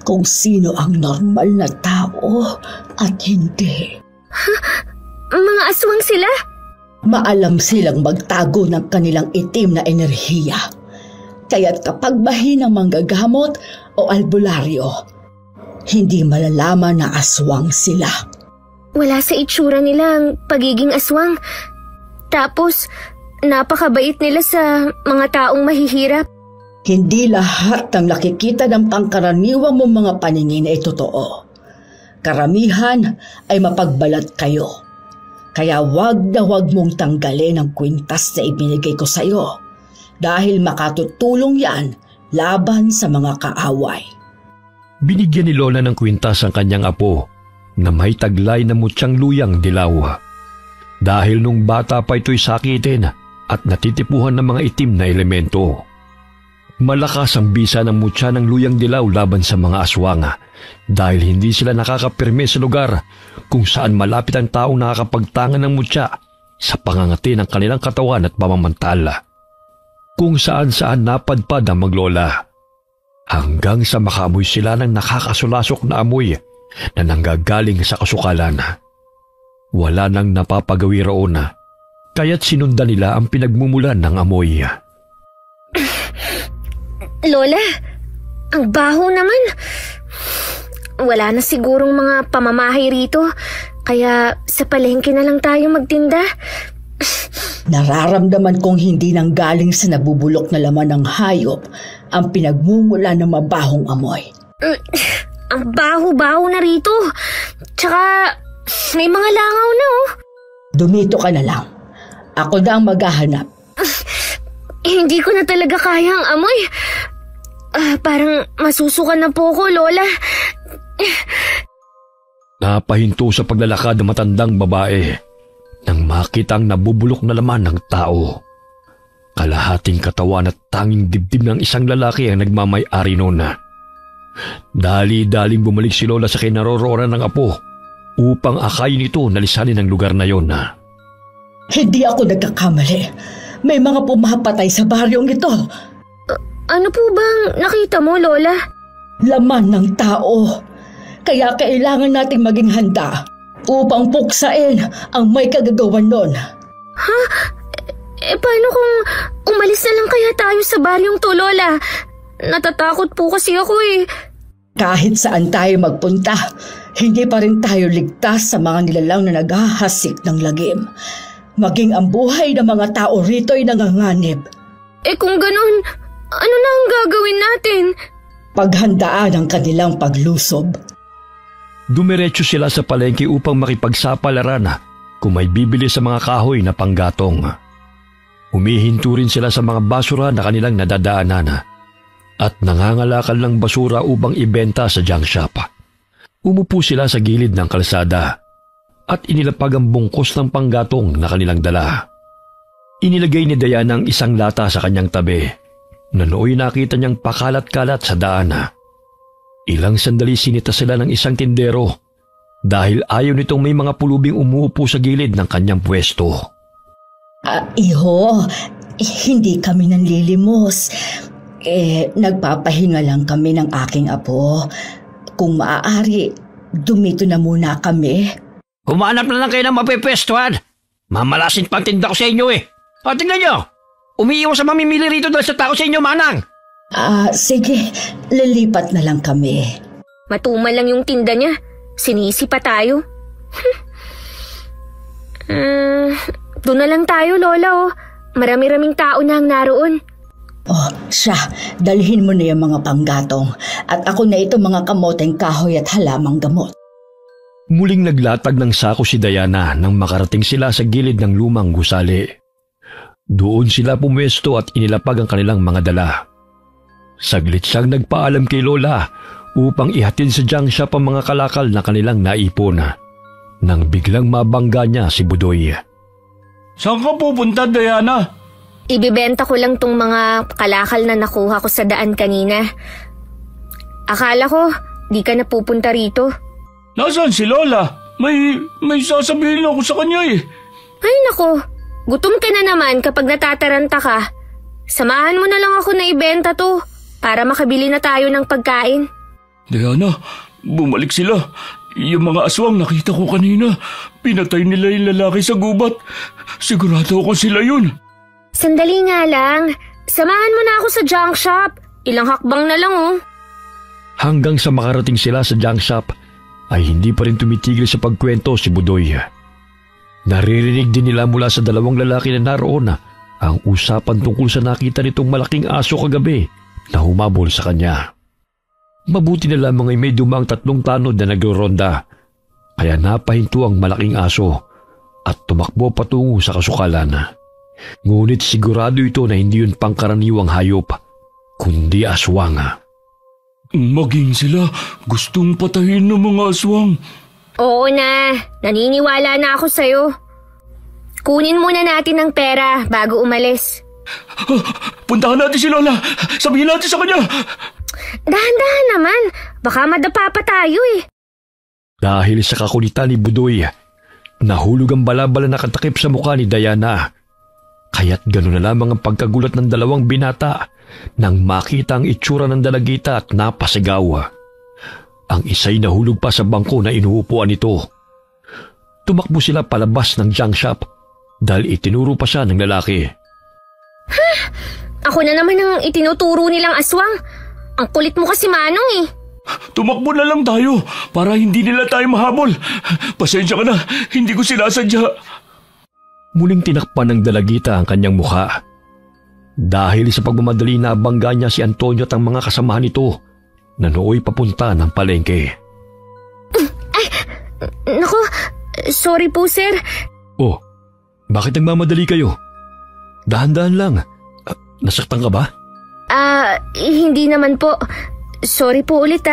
kung sino ang normal na tao at hindi. Mga aswang sila? Maalam silang magtago ng kanilang itim na enerhiya. Kaya't kapag mahinang manggagamot o albularyo, hindi malalaman na aswang sila. Wala sa itsura nila ang pagiging aswang. Tapos, napakabait nila sa mga taong mahihirap. Hindi lahat ng nakikita ng pangkaraniwang mong mga paningin ay totoo. Karamihan ay mapagbalat kayo. Kaya wag na wag mong tanggalin ang kwintas na ibinigay ko sa iyo dahil makatutulong yan laban sa mga kaaway. Binigyan ni Lola ng kwintas ang kanyang apo na may taglay na mutyang luyang dilaw. Dahil nung bata pa ito'y sakitin at natitipuhan ng mga itim na elemento. Malakas ang bisa ng mutya ng luyang dilaw laban sa mga aswang dahil hindi sila nakakapirme sa lugar kung saan malapit ang taong nakakapagtangan ng mutya sa pangangati ng kanilang katawan at pamamantala. Kung saan-saan napadpad ang maglola hanggang sa makaamoy sila ng nakakasulasok na amoy na nanggagaling sa kasukalan. Wala nang napapagawi roon kaya't sinundan nila ang pinagmumulan ng amoy. Lola, ang baho naman. Wala na sigurong mga pamamahay rito, kaya sa palengke na lang tayo magtinda. Nararamdaman kong hindi nang galing sa nabubulok na laman ng hayop ang pinagmumula ng mabahong amoy. Ang baho-baho na rito. Tsaka may mga langaw na oh. Dumito ka na lang. Ako na ang maghahanap. Hindi ko na talaga kaya ang amoy. Parang masusukan na po ko, Lola. Napahinto sa paglalakad ng matandang babae nang makitang nabubulok na laman ng tao. Kalahating katawan at tanging dibdib ng isang lalaki ang nagmamay-ari noon. Dali-daling bumalik si Lola sa kinaroroonan ng apo upang akayin ito na lisanin ang lugar na yon. Hindi ako nagkakamali. May mga pumapatay sa baryong ito. Ano po bang nakita mo, Lola? Laman ng tao. Kaya kailangan nating maging handa upang puksain ang may kagagawan nun. Ha? Paano kung umalis na lang kaya tayo sa baryong to, Lola? Natatakot po kasi ako eh. Kahit saan tayo magpunta, hindi pa rin tayo ligtas sa mga nilalang na naghahasik ng lagim. Maging ang buhay ng mga tao rito ay nanganganib. Kung ganun, ano na ang gagawin natin? Paghandaan ang kanilang paglusob. Dumiretso sila sa palengke upang makipagsapalaran kung may bibili sa mga kahoy na panggatong. Humihinto rin sila sa mga basura na kanilang nadadaanan at nangangalakal ng basura upang ibenta sa junk shop. Umupo sila sa gilid ng kalsada at inilapag ang bungkos ng panggatong na kanilang dala. Inilagay ni Diana ang isang lata sa kanyang tabi na nooy nakita niyang pakalat-kalat sa daan. Ilang sandali sinita sila ng isang tindero dahil ayaw nitong may mga pulubing umuupo sa gilid ng kanyang pwesto. Iho, hindi kami nanlilimos. Nagpapahinga lang kami ng aking apo. Kung maaari, dumito na muna kami. Humanap na lang kayo ng mapipwestuhan. Mamalasin pang tinda ko sa inyo eh. O, tingnan nyo. Umiiwas sa mamimili rito dahil sa tao sa inyo, manang. Sige. Lilipat na lang kami. Matumal lang yung tinda niya. Sinisi pa tayo. Doon na lang tayo, Lola. Marami-raming tao na ang naroon. Siya. Dalhin mo na yung mga panggatong. At ako na ito mga kamoteng kahoy at halamang gamot. Muling naglatag ng sako si Diana nang makarating sila sa gilid ng lumang gusali. Doon sila pumwesto at inilapag ang kanilang mga dala. Saglit siyang nagpaalam kay Lola upang ihatid sa junk shop ang mga kalakal na kanilang naipon. Nang biglang mabangga niya si Budoy. Saan ka pupunta, Diana? Ibibenta ko lang tong mga kalakal na nakuha ko sa daan kanina. Akala ko, di ka na pupunta rito. Nasaan si Lola? May sasabihin ako sa kanya eh. Ay nako, gutom ka na naman kapag natataranta ka. Samahan mo na lang ako na ibenta to para makabili na tayo ng pagkain. Diana, bumalik sila. Yung mga aswang nakita ko kanina. Pinatay nila yung lalaki sa gubat. Sigurado ako sila yun. Sandali nga lang. Samahan mo na ako sa junk shop. Ilang hakbang na lang oh. Hanggang sa makarating sila sa junk shop, ay hindi pa rin tumitigil sa pagkwento si Budoy. Naririnig din nila mula sa dalawang lalaki na naroon ang usapan tungkol sa nakita nitong malaking aso kagabi na humabol sa kanya. Mabuti na lamang ay may dumaang 3 tanod na nagro-ronda, kaya napahinto ang malaking aso at tumakbo patungo sa kasukalan. Ngunit sigurado ito na hindi yun pangkaraniwang hayop, kundi aswang. Maging sila gustong patayin ng mga aswang. Oo na, naniniwala na ako sa'yo. Kunin muna natin ang pera bago umalis. Puntahan natin si Lola. Sabihin natin sa kanya. Dahan-dahan naman, baka madapa pa tayo eh. Dahil sa kakulitan ni Budoy, nahulog ang balabala na katakip sa mukha ni Diana. Kaya't gano'n na lamang ang pagkagulat ng dalawang binata nang makita ang itsura ng dalagita at napasigaw. Ang isa'y nahulog pa sa bangko na inuupuan nito. Tumakbo sila palabas ng junk shop dahil itinuro pa siya ng lalaki. Ako na naman ang itinuturo nilang aswang. Ang kulit mo kasi Manong eh. Tumakbo na lang tayo para hindi nila tayo mahabol. Pasensya ka na, hindi ko sinasadya. Muling tinakpan ng dalagita ang kanyang mukha. Dahil sa pagmamadali na bangga niya si Antonio at ang mga kasamahan nito na nooy papunta ng palengke. Ay, naku, sorry po sir. Oh, bakit nagmamadali kayo? Dahan-dahan lang. Nasaktan ka ba? Hindi naman po. Sorry po ulit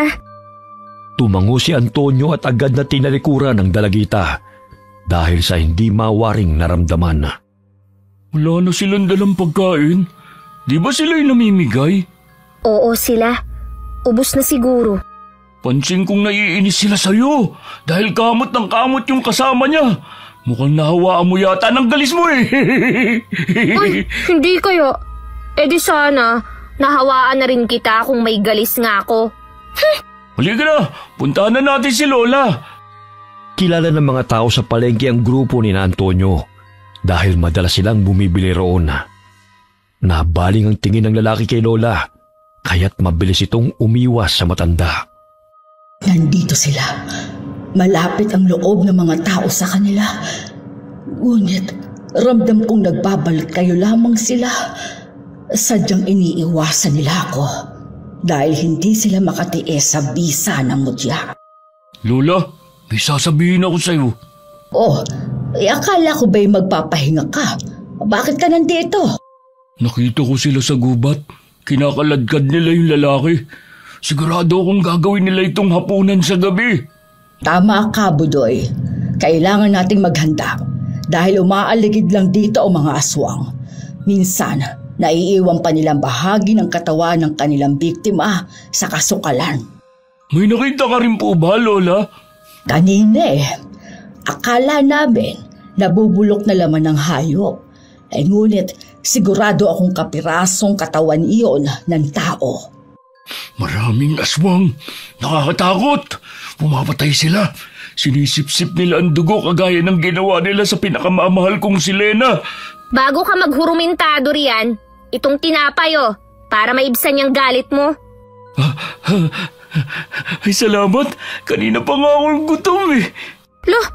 Tumango si Antonio at agad na tinalikuran ng dalagita dahil sa hindi mawaring naramdaman. Wala na silang dalang pagkain. Di ba sila'y namimigay? Oo sila. Ubus na siguro. Pansin kong naiinis sila sa'yo dahil kamot ng kamot yung kasama niya. Mukhang nahawaan mo yata ng galis mo eh. Ay, hindi kayo. Eh di sana, nahawaan na rin kita kung may galis nga ako. Halika na, puntahan na natin si Lola. Kilala ng mga tao sa palengke ang grupo ni Antonio dahil madalas silang bumibili roon. Nabaling ang tingin ng lalaki kay Lola, kaya't mabilis itong umiwas sa matanda. Nandito sila. Malapit ang loob ng mga tao sa kanila. Ngunit ramdam kong nagbabalik kayo lamang sila. Sadyang iniiwasan nila ako dahil hindi sila makatiis sa bisa ng mutya. Lola, may sasabihin ako sa'yo. Oh, akala ko ba'y magpapahinga ka? Bakit ka nandito? Nakita ko sila sa gubat. Kinakaladkad nila yung lalaki. Sigurado akong gagawin nila itong hapunan sa gabi. Tama ka, Budoy. Kailangan nating maghanda dahil umaaligid lang dito ang mga aswang. Minsan, naiiwan pa nilang bahagi ng katawan ng kanilang biktima sa kasukalan. May nakita ka rin po ba, Lola? Kanina akala namin nabubulok na laman ng hayop. Ngunit sigurado akong kapirasong katawan iyon ng tao. Maraming aswang. Nakakatakot. Pumapatay sila. Sinisip-sip nila ang dugo kagaya ng ginawa nila sa pinakamamahal kong si Lena. Bago ka maghurumentado riyan, itong tinapay para maibsan yung galit mo. Ay salamat. Kanina pa nga akong gutom eh. Lah,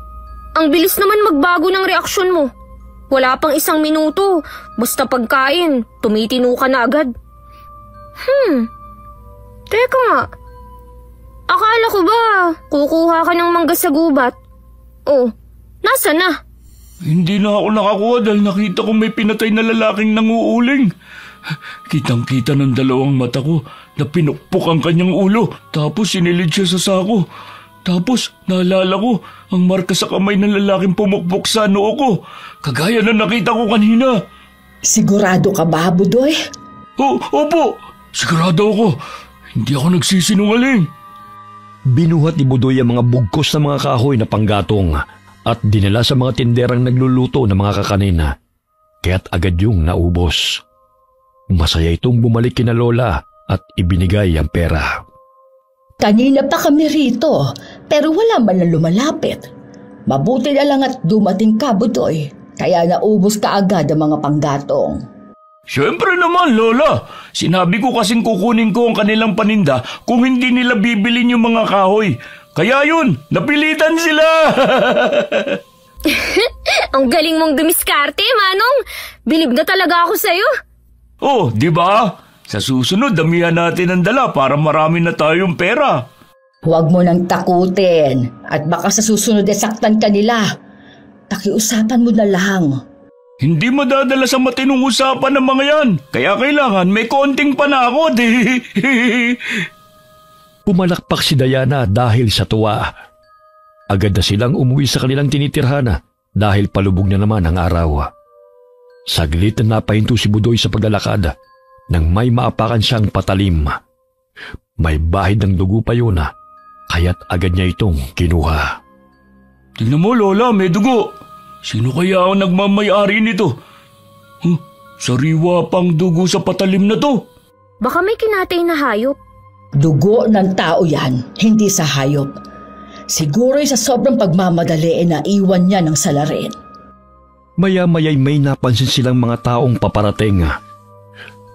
ang bilis naman magbago ng reaksyon mo. Wala pang 1 minuto. Basta pagkain, tumitino ka na agad. Teka nga. Akala ko ba kukuha ka ng mangga sa gubat? Oh, nasa na? Hindi na ako nakakuha dahil nakita ko may pinatay na lalaking nanguuling. Kitang-kita ng 2 mata ko na pinukpok ang kanyang ulo tapos sinilid siya sa sako. Tapos naalala ko ang marka sa kamay ng lalaking pumukpok sa noo ko. Kagaya na nakita ko kanina. Sigurado ka ba, Budoy? Opo, sigurado ako. Hindi ako nagsisinungaling. Binuhat ni Budoy ang mga bugkos na mga kahoy na panggatong at dinala sa mga tinderang nagluluto ng mga kakanina. Kaya't agad yung naubos. Masaya itong bumalik kina Lola at ibinigay ang pera. Kanina pa kami rito, pero wala man na lumalapit. Mabuti na lang at dumating ka, Budoy. Kaya naubos ka agad ang mga panggatong. Siyempre naman, Lola. Sinabi ko kasing kukunin ko ang kanilang paninda kung hindi nila bibilin yung mga kahoy. Kaya yun, napilitan sila. Ang galing mong dumiskarte, Manong. Bilib na talaga ako sa'yo. Oh, di ba? Sa susunod, damihan natin ang dala para marami na tayong pera. Huwag mo nang takutin at baka sa susunod saktan ka nila. Pakiusapan mo na lang. Hindi madadala sa matinong usapan ng mga yan. Kaya kailangan may konting panakot. Pumalakpak si Diana dahil sa tuwa. Agad na silang umuwi sa kanilang tinitirhan dahil palubog na naman ang araw. Saglit na napahinto si Budoy sa paglalakad nang may maapakan siyang patalim. May bahid ng dugo pa yun kaya't agad niya itong kinuha. Tingnan mo, Lola, may dugo. Sino kaya ang nagmamayari nito? Sariwa pang dugo sa patalim na to. Baka may kinatay na hayop. Dugo ng tao yan, hindi sa hayop. Siguro'y sa sobrang pagmamadali na iwan niya ng salarin. Maya-maya'y may napansin silang mga taong paparating.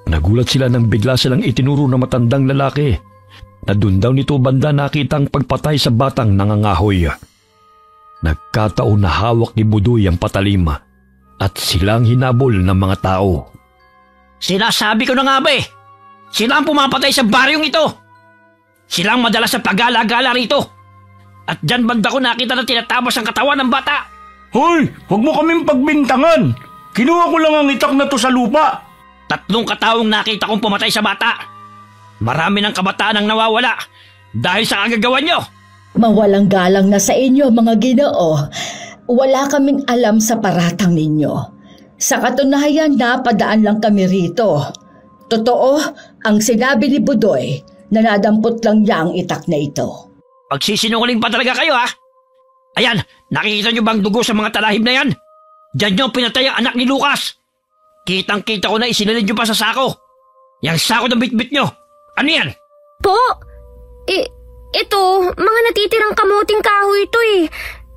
Nagulat sila nang bigla silang itinuro na matandang lalaki na dun daw nito banda nakita ang pagpatay sa batang nangangahoy. Nagkataon na hawak ni Budoy ang patalim at silang hinabol ng mga tao. Sinasabi ko na nga ba sila ang pumapatay sa baryong ito. Sila ang madalas sa pag-gala-gala rito. At dyan banda ko nakita na tinatapos ang katawan ng bata. Hoy, huwag mo kaming pagbintangan. Kinuha ko lang ang itak na to sa lupa. 3 kataong nakita kong pumatay sa bata. Marami ng kabataan ang nawawala dahil sa kagagawa nyo. Mawalang galang na sa inyo, mga Ginoo. Wala kaming alam sa paratang ninyo. Sa katunayan, napadaan lang kami rito. Totoo, ang sinabi ni Budoy na nadampot lang niya ang itak na ito. Pagsisinungaling pa talaga kayo Ayan, nakikita nyo bang dugo sa mga talahib na yan? Diyan nyo pinatay ang anak ni Lucas. Kitang-kita ko na isinalid nyo pa sa sako. Yang sako ng bitbit nyo. Ano yan? Po, ito, mga natitirang kamuting kahoy ito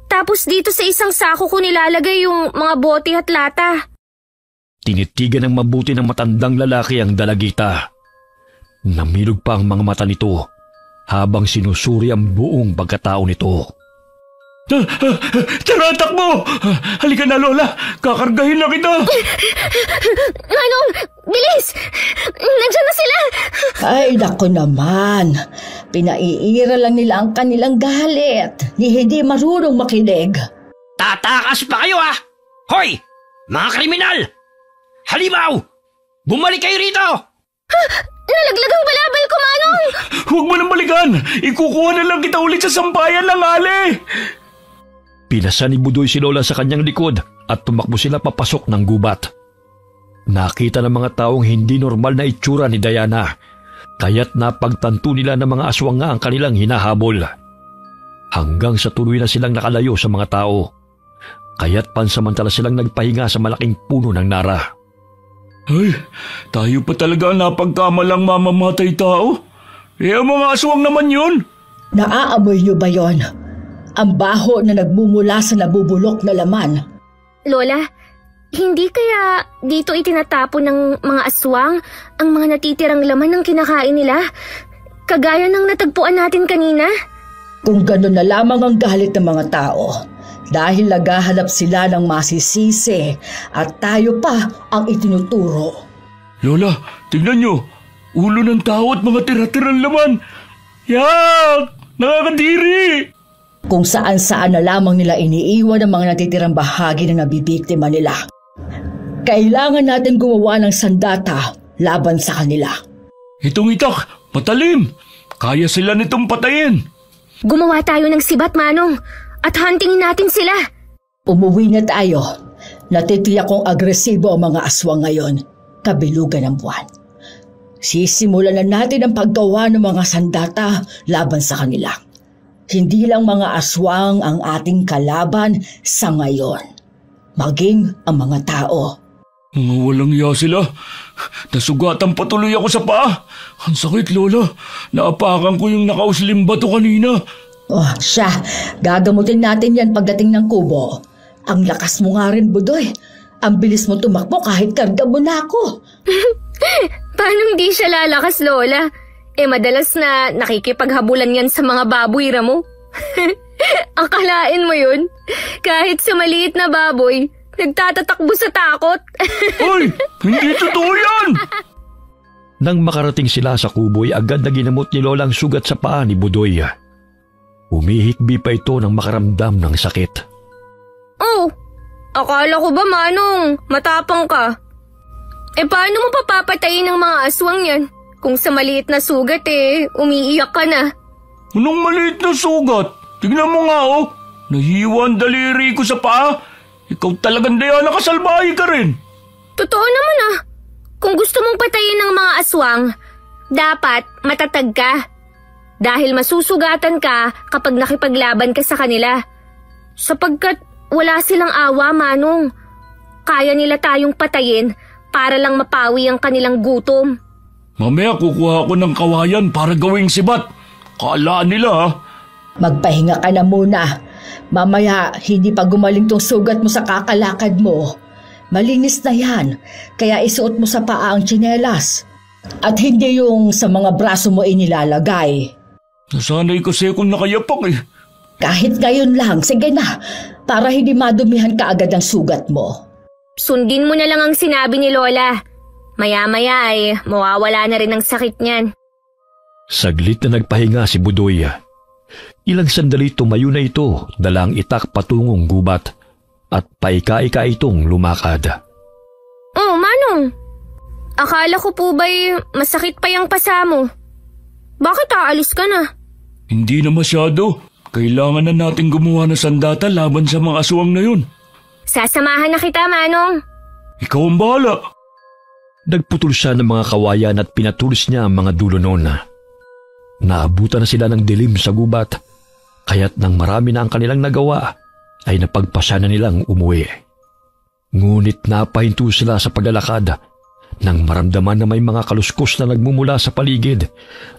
Tapos dito sa isang sako ko nilalagay yung mga bote at lata. Tinitigan ng mabuti ng matandang lalaki ang dalagita. Namilog pa ang mga mata nito habang sinusuri ang buong pagkatao nito. Tara, takbo! Halika na, Lola. Kakargahin na kita. Manong, bilis! Nandiyan na sila! Ay, naku naman. Pinaiira lang nila ang kanilang galit. Hindi marunong makinig. Tatakas pa kayo Hoy! Mga kriminal! Halimaw! Bumalik kayo rito! Nalaglag ang balabal ko, Manong! Huwag mo nang balikan! Ikukuha na lang kita ulit sa sampayan ng ali! Pinasa ni Budoy si Lola sa kanyang likod at tumakbo sila papasok ng gubat. Nakita ng mga taong hindi normal na itsura ni Diana, kaya't napagtanto nila na mga aswang nga ang kanilang hinahabol. Hanggang sa tuloy na silang nakalayo sa mga tao, kaya't pansamantala silang nagpahinga sa malaking puno ng nara. Ay, tayo pa talaga ang napagkamalang mamamatay tao? Ang mga aswang naman yun. Naaamoy niyo ba yon? Ang baho na nagmumula sa nabubulok na laman. Lola, hindi kaya dito itinatapon ng mga aswang ang mga natitirang laman ng kinakain nila? Kagaya ng natagpuan natin kanina? Kung gano'n na lamang ang galit ng mga tao, dahil naghahanap sila ng masisisi at tayo pa ang itinuturo. Lola, tingnan nyo. Ulo ng tao at mga tira-tirang laman. Yak! Nakakadiri! Kung saan-saan na lamang nila iniiwan ang mga natitirang bahagi na nabibiktima nila. Kailangan natin gumawa ng sandata laban sa kanila. Itong itak, matalim. Kaya sila nitong patayin. Gumawa tayo ng sibat, Manong, at huntingin natin sila. Umuwi na tayo. Natitiyak kong agresibo ang mga aswang ngayon, kabilugan ng buwan. Sisimulan na natin ang paggawa ng mga sandata laban sa kanila. Hindi lang mga aswang ang ating kalaban sa ngayon, maging ang mga tao. Mga walang iya sila. Nasugatan patuloy ako sa paa. Ang sakit, Lola. Naapakan ko yung nakauslim bato kanina. Oh, siya. Gagamutin natin yan pagdating ng kubo. Ang lakas mo nga rin, Budoy. Ang bilis mo tumakbo kahit karga mo na ako. Paano hindi siya lalakas, Lola? Madalas na nakikipaghabulan yan sa mga baboy, Ramo. Akalain mo yun? Kahit sa maliit na baboy, nagtatatakbo sa takot. Hoy! Hindi totoo yan! Nang makarating sila sa kuboy, agad na ginamot ni Lola ang sugat sa paa ni Budoy. Umihikbi pa ito nang makaramdam ng sakit. Oh, akala ko ba, Manong, matapang ka? Paano mo papapatayin ang mga aswang yan? Kung sa maliit na sugat umiiyak ka na. Anong maliit na sugat? Tignan mo nga oh. Nahiwa ang daliri ko sa paa. Ikaw talagang Diana, kasalbahe ka rin. Totoo naman ah. Kung gusto mong patayin ng mga aswang, dapat matatag ka. Dahil masusugatan ka kapag nakipaglaban ka sa kanila. Sapagkat wala silang awa, Manong. Kaya nila tayong patayin para lang mapawi ang kanilang gutom. Mamaya kukuha ko ng kawayan para gawing sibat. Kala nila ha. Magpahinga ka na muna. Mamaya hindi pa gumaling tong sugat mo sa kakalakad mo. Malinis na yan, kaya isuot mo sa paa ang tsinelas. At hindi yung sa mga braso mo inilalagay. Nasanay kasi akong nakayapak eh. Kahit ngayon lang, sige na, para hindi madumihan ka agad ang sugat mo. Sundin mo na lang ang sinabi ni Lola. Maya-maya ay mawawala na rin ang sakit niyan. Saglit na nagpahinga si Budoy. Ilang sandali tumayo na ito, dalang itak patungong gubat at paika-ika itong lumakad. Oh, Manong. Akala ko po ba'y masakit pa yung pasa mo? Bakit aalis ka na? Hindi na masyado. Kailangan na natin gumawa ng sandata laban sa mga aswang na yun. Sasamahan na kita, Manong. Ikaw ang bahala. Nagputol siya ng mga kawayan at pinatulis niya ang mga dulo noon. Naabutan na sila ng dilim sa gubat, kaya't nang marami na ang kanilang nagawa, ay napagpasya na nilang umuwi. Ngunit napahinto sila sa paglalakad nang maramdaman na may mga kaluskos na nagmumula sa paligid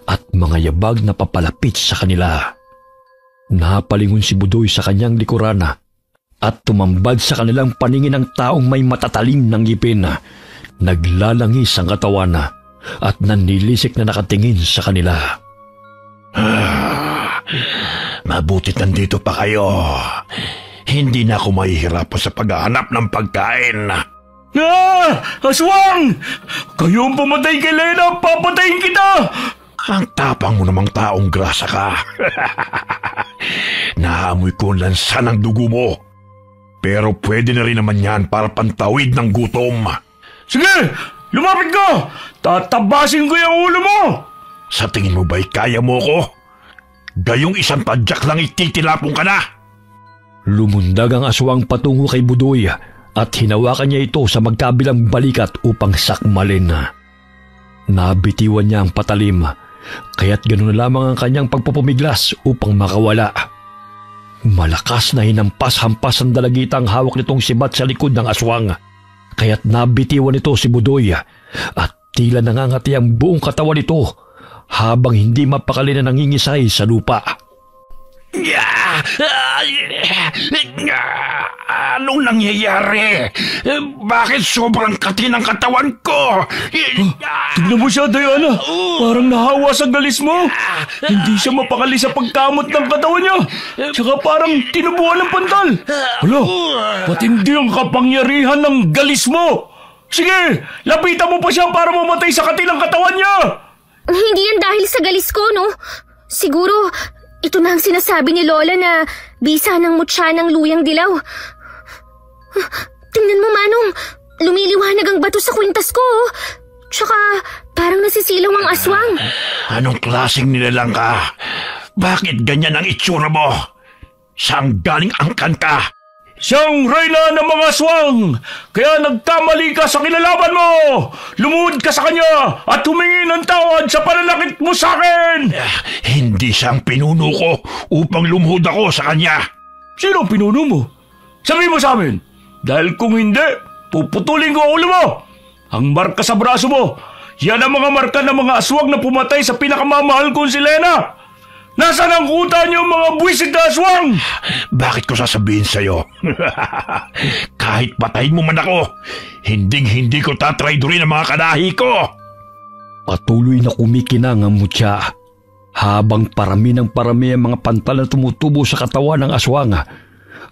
at mga yabag na papalapit sa kanila. Napalingon si Budoy sa kanyang likuran at tumambad sa kanilang paningin ng taong may matatalim ng ngipin. Naglalangis ang katawan at nanilisik na nakatingin sa kanila. Mabutit nandito pa kayo. Hindi na ako mahihirapan sa paghahanap ng pagkain. Aswang! Kayo ang pumatay kay Lena, papatayin kita! Ang tapang mo namang taong grasa ka. Naamoy ko ang lansa ng dugo mo. Pero pwede na rin naman yan para pantawid ng gutom. Sige, lumapit ka! Tatabasin ko yung ulo mo! Sa tingin mo ba'y kaya mo ko? Gayong isang tadyak lang ititilapong ka na! Lumundag ang aswang patungo kay Budoy at hinawakan niya ito sa magkabilang balikat upang sakmalin. Nabitiwan niya ang patalim, kaya't ganoon na lamang ang kanyang pagpupumiglas upang makawala. Malakas na hinampas-hampas ang dalagitang hawak nitong sibat sa likod ng aswang, kaya't nabitiwan nito si Budoy at tila nangangati ang buong katawan nito habang hindi mapakali na nangingisay sa lupa. Anong nangyayari? Bakit sobrang kati ng katawan ko? Tignan mo siya, Diana. Parang nahawa sa galis mo. Hindi siya mapakali sa pagkamot ng katawan niya. Tsaka parang tinubuan ng pantal. Hala, patindi ang kapangyarihan ng galis mo. Sige, lapitan mo pa siya para mamatay sa kati ng katawan niya. Hindi yan dahil sa galis ko, no? Siguro, ito na ang sinasabi ni Lola na bisa ng mutya ng luyang dilaw. Tingnan mo, Manong. Lumiliwanag ang bato sa kwintas ko. Tsaka parang nasisilaw ang aswang. Anong klaseng nilalang ka? Bakit ganyan ang itsura mo? Saan galing angkan ka? Siyang reyna ng mga aswang, kaya nagkamali ka sa kinalaban mo! Lumuhod ka sa kanya at humingi ng tawad sa pananakit mo sa akin! Hindi siyang pinuno ko upang lumuhod ako sa kanya. Sino ang pinuno mo? Sabihin mo sa amin, dahil kung hindi, puputulin ko ang ulo mo! Ang marka sa braso mo, yan ang mga marka ng mga aswang na pumatay sa pinakamamahal kong si Lena! Nasaan ang kuta niyo mga buwisit na aswang? Bakit ko sasabihin sa'yo? Kahit patayin mo man ako, hindi ko tatraydorin ang mga kanahi ko. Patuloy na kumikinang ang mutya habang parami ng parami ang mga pantal na tumutubo sa katawan ng aswang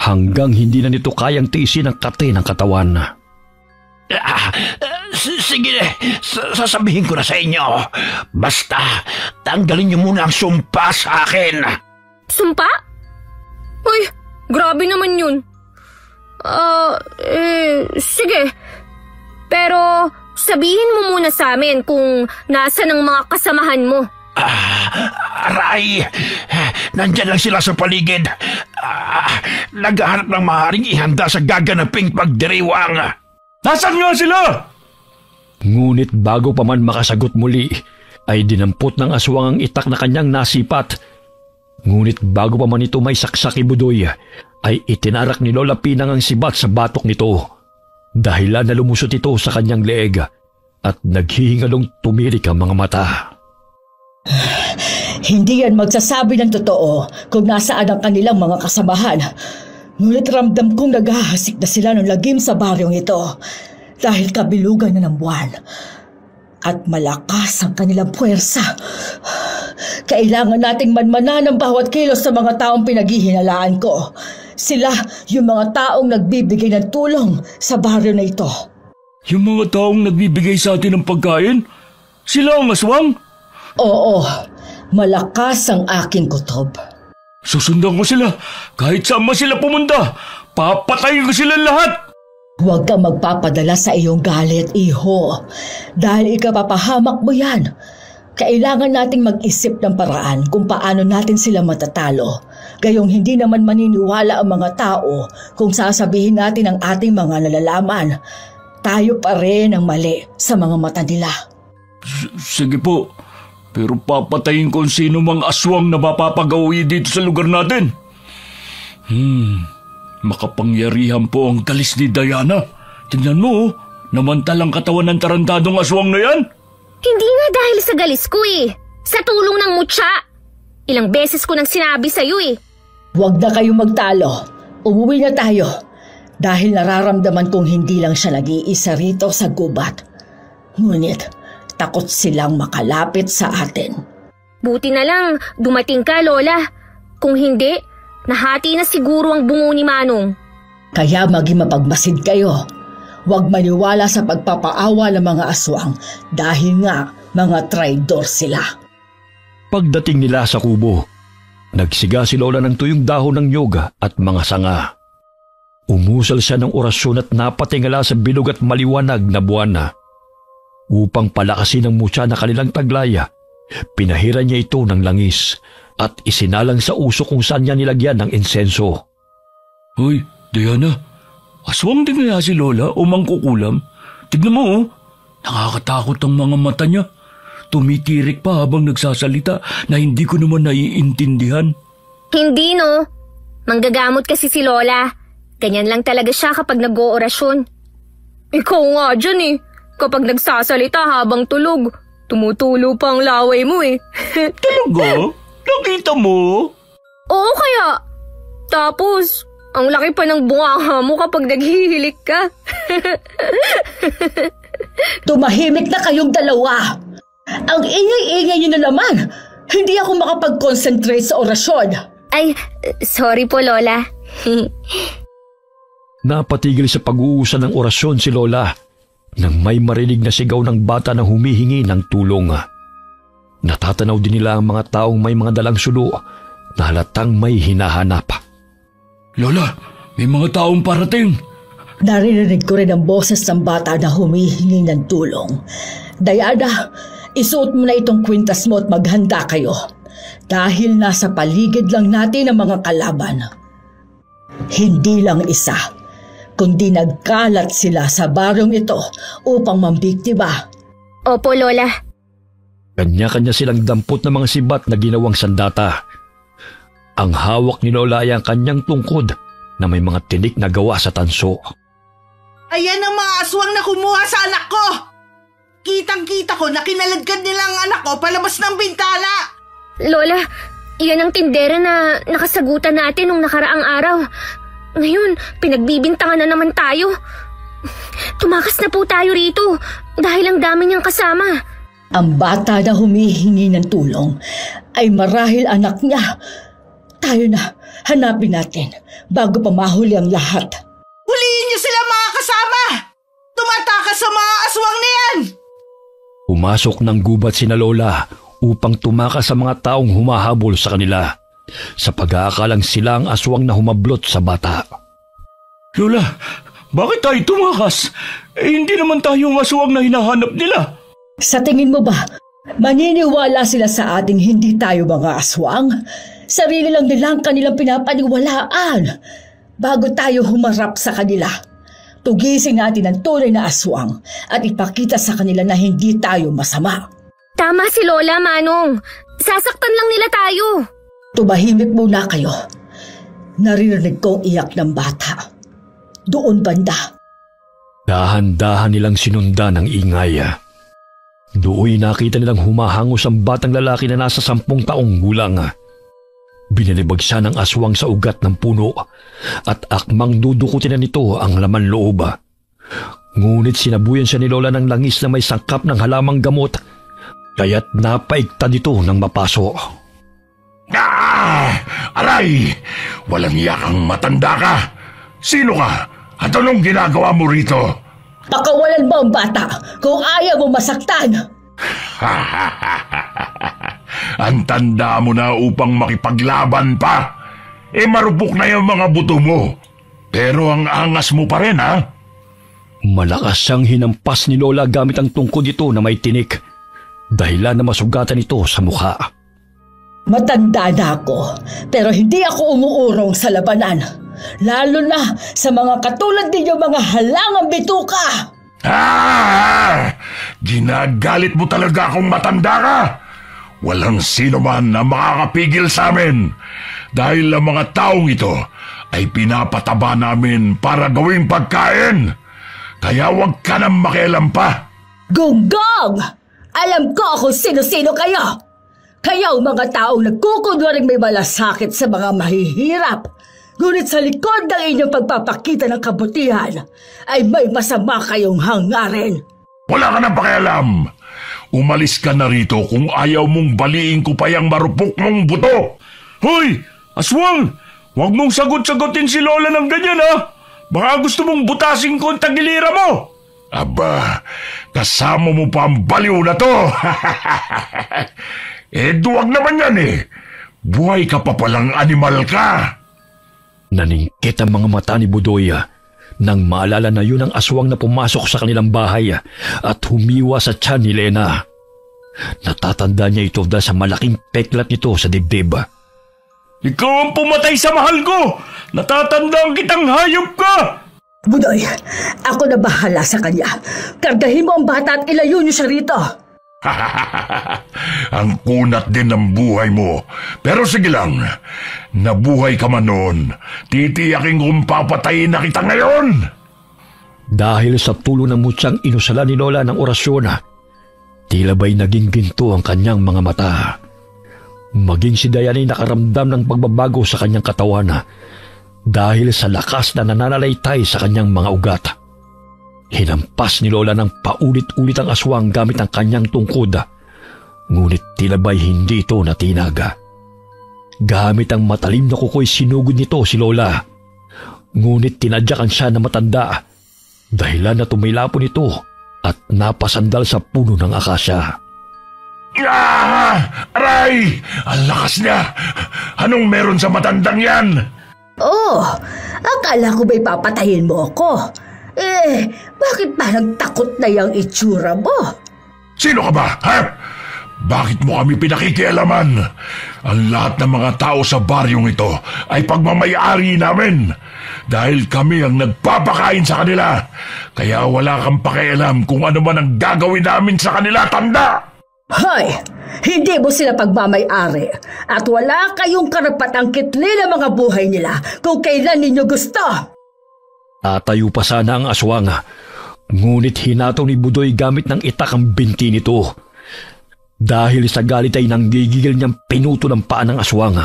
hanggang hindi na nito kayang tiisin ang kate ng katawan. Sige, sasabihin ko na sa inyo. Basta, tanggalin niyo muna ang sumpa sa akin. Sumpa? Uy, grabe naman yun. Sige. Pero sabihin mo muna sa amin kung nasa ng mga kasamahan mo. Aray, nandyan lang sila sa paligid. Naghahanap ng maaaring ihanda sa gaganaping pagdiriwang. Nasaan nga sila? Ngunit bago pa man makasagot muli, ay dinampot ng aswang ang itak na kanyang nasipat. Ngunit bago pa man ito may saksak ibudoy, ay itinarak ni Lola Pinang ang sibat sa batok nito. Dahilan na lumusot ito sa kanyang leeg at naghihingalong tumirik ang mga mata. Hindi yan magsasabi ng totoo kung nasaan ang kanilang mga kasamahan. Ngunit ramdam kong naghahasik na sila ng lagim sa baryong ito dahil kabilugan na ng buwan. At malakas ang kanilang puwersa. Kailangan nating manmanan ng bawat kilos sa mga taong pinaghihinalaan ko. Sila yung mga taong nagbibigay ng tulong sa baryo na ito. Yung mga taong nagbibigay sa atin ng pagkain? Sila ang aswang? Oo, malakas ang aking kutob. Susundan ko sila. Kahit saan man sila pumunta, papatayin ko sila lahat. Huwag kang magpapadala sa iyong galit, iho. Dahil ikapapahamak mo yan. Kailangan nating mag-isip ng paraan kung paano natin sila matatalo. Gayong hindi naman maniniwala ang mga tao kung sasabihin natin ang ating mga nalalaman. Tayo pa rin ang mali sa mga mata nila. Sige po. Pero papatayin ko sino mang aswang na mapapagawi dito sa lugar natin. Makapangyarihan po ang galis ni Diana. Tingnan mo, namantalang katawan ng tarantadong aswang na yan. Hindi nga dahil sa galis ko eh. Sa tulong ng mutya. Ilang beses ko nang sinabi sa'yo eh. Huwag na kayong magtalo. Umuwi na tayo. Dahil nararamdaman kong hindi lang siya nag-iisa rito sa gubat. Ngunit takot silang makalapit sa atin. Buti na lang, dumating ka, Lola. Kung hindi, nahati na siguro ang bungo ni Manong. Kaya maging mapagmasid kayo. Huwag maniwala sa pagpapaawa ng mga aswang dahil nga mga traidor sila. Pagdating nila sa kubo, nagsiga si Lola ng tuyong dahon ng nyog at mga sanga. Umusal siya ng orasyon at napatingala sa bilog at maliwanag na buwan na. Upang palakasin ang mutya na kanilang taglaya, pinahiran niya ito ng langis at isinalang sa uso kung saan niya nilagyan ng insenso. Hoy, Diana, aswang din kaya si Lola o mangkukulam? Tignan mo oh, nakakatakot ang mga mata niya. Tumitirik pa habang nagsasalita na hindi ko naman naiintindihan. Hindi no, manggagamot kasi si Lola. Ganyan lang talaga siya kapag nag-oorasyon. Ikaw nga dyan eh. Kapag nagsasalita habang tulog, tumutulo pa ang laway mo eh. Talaga? Nakita mo? Oo kaya. Tapos, ang laki pa ng bunganga mo kapag naghihilik ka. Tumahimik na kayong dalawa. Ang ingay-ingay niyo na naman. Hindi ako makapag-concentrate sa orasyon. Ay, sorry po Lola. Napatigil sa pag-uusan ng orasyon si Lola nang may marinig na sigaw ng bata na humihingi ng tulong. Natatanaw din nila ang mga taong may mga dalang sulo na halatang may hinahanap. Lola, may mga taong parating. Narinig ko rin ang boses ng bata na humihingi ng tulong. Diana, isuot mo na itong kwintas mo at maghanda kayo. dahil nasa paligid lang natin ang mga kalaban. Hindi lang isa, kundi nagkalat sila sa baryong ito upang mambiktima. Opo, Lola. Kanya-kanya silang dampot ng mga sibat na ginawang sandata. Ang hawak ni Lola ay ang kanyang tungkod na may mga tinik na gawa sa tanso. Ayan ang mga aswang na kumuha sa anak ko! Kitang-kita ko na kinaladkad nila ang anak ko palabas ng bintana! Lola, yan ang tindera na nakasagutan natin nung nakaraang araw. Ngayon, pinagbibintangan na naman tayo. Tumakas na po tayo rito dahil ang dami niyang kasama. Ang bata na humihingi ng tulong ay marahil anak niya. Tayo na, hanapin natin bago pa mahuli ang lahat. Huliin niyo sila mga kasama! Tumatakas sa mga aswang na yan! Pumasok ng gubat sina Lola upang tumakas sa mga taong humahabol sa kanila sa pag-aakalang sila ang aswang na humablot sa bata. Lola, bakit tayo tumakas? Hindi naman tayo ang aswang na hinahanap nila. Sa tingin mo ba, maniniwala sila sa ating hindi tayo mga aswang? Sarili lang nila ang kanilang pinapaniwalaan. Bago tayo humarap sa kanila, tugisin natin ang tunay na aswang at ipakita sa kanila na hindi tayo masama. Tama si Lola, Manong. Sasaktan lang nila tayo. Tumahimik muna kayo. Naririnig kong iyak ng bata. Doon banda. Dahan-dahan nilang sinundan ng ingay. Doon nakita nilang humahangos ang batang lalaki na nasa 10 taong gulang. Binalibag siya ng aswang sa ugat ng puno at akmang dudukutin na nito ang laman loob. Ngunit sinabuyan siya ni Lola ng langis na may sangkap ng halamang gamot, kaya't napaigtad ito ng mapaso. Aray! Walang iyakang matanda ka! Sino ka? At anong ginagawa mo rito? Pakawalan mo ang bata kung ayaw mo masaktan. Ang tanda mo na upang makipaglaban pa. Marupok na yung mga buto mo. Pero ang angas mo pa rin, ha? Malakas siyang hinampas ni Lola gamit ang tungkod ito na may tinik, dahilan na masugatan ito sa mukha. Matanda na ako, pero hindi ako umuurong sa labanan. Lalo na sa mga katulad ninyo mga halangang bituka. Ginagalit mo talaga akong matanda ka. Walang sino man na makakapigil sa amin dahil ang mga taong ito ay pinapataba namin para gawing pagkain. Kaya huwag ka nang makialam pa. Gunggong! Alam ko kung sino-sino kayo. Kayo mga taong nagkukunwaring may malasakit sa mga mahihirap. Ngunit sa likod ng inyong pagpapakita ng kabutihan ay may masama kayong hangarin. Wala ka nang pakialam. Umalis ka na rito kung ayaw mong baliin ko pa yung marupok mong buto. Hoy! Aswang! Huwag mong sagot-sagutin si Lola ng ganyan, ha? Baka gusto mong butasin ko ang tagilira mo. Aba, kasama mo pa ang baliw na to. Duwag naman yan eh. Buhay ka pa palang animal ka. Naningkit ang mga mata ni Budoy nang maalala na yun ang aswang na pumasok sa kanilang bahay at humiwa sa tiyan ni Lena. Natatanda niya ito dahil sa malaking peklat nito sa dibdib. Ikaw ang pumatay sa mahal ko! Natatandaan kitang hayop ka! Budoy, ako na bahala sa kanya. Kargahin mo ang bata at ilayo niyo siya rito. Ang kunat din ng buhay mo. Pero sige lang, nabuhay ka man noon. Titiyakin kong papatayin na kita ngayon. Dahil sa tulo ng mutyang inusala ni Lola ng orasyon, tila ba'y naging ginto ang kanyang mga mata. Maging si Dayan ay nakaramdam ng pagbabago sa kanyang katawan dahil sa lakas na nananalaytay sa kanyang mga ugat. Hinampas ni Lola ng paulit-ulit ang aswang gamit ang kanyang tungkod, ngunit tila ba'y hindi ito natinaga. Gamit ang matalim na kukoy sinugod nito si Lola, ngunit tinadyakan siya na matanda, dahilan na tumilapon ito at napasandal sa puno ng akasya. Aray! Ang lakas niya! Anong meron sa matandang yan? Oh, akala ko ba'y papatayin mo ako? Bakit parang takot na yung itsura mo? Sino ka ba, ha? Bakit mo kami pinakikialaman? Ang lahat ng mga tao sa baryong ito ay pagmamay-ari namin dahil kami ang nagpapakain sa kanila. Kaya wala kang pakialam kung ano man ang gagawin namin sa kanila, tanda! Hoy! Hindi mo sila pagmamay-ari at wala kayong karapatang kitlin ang mga buhay nila kung kailan ninyo gusto. Tatayo pa sana ang aswang, ngunit hinataw ni Budoy gamit ng itak ang binti nito. Dahil sa galit ay nanggigigil niyang pinuto ng paa ng aswang.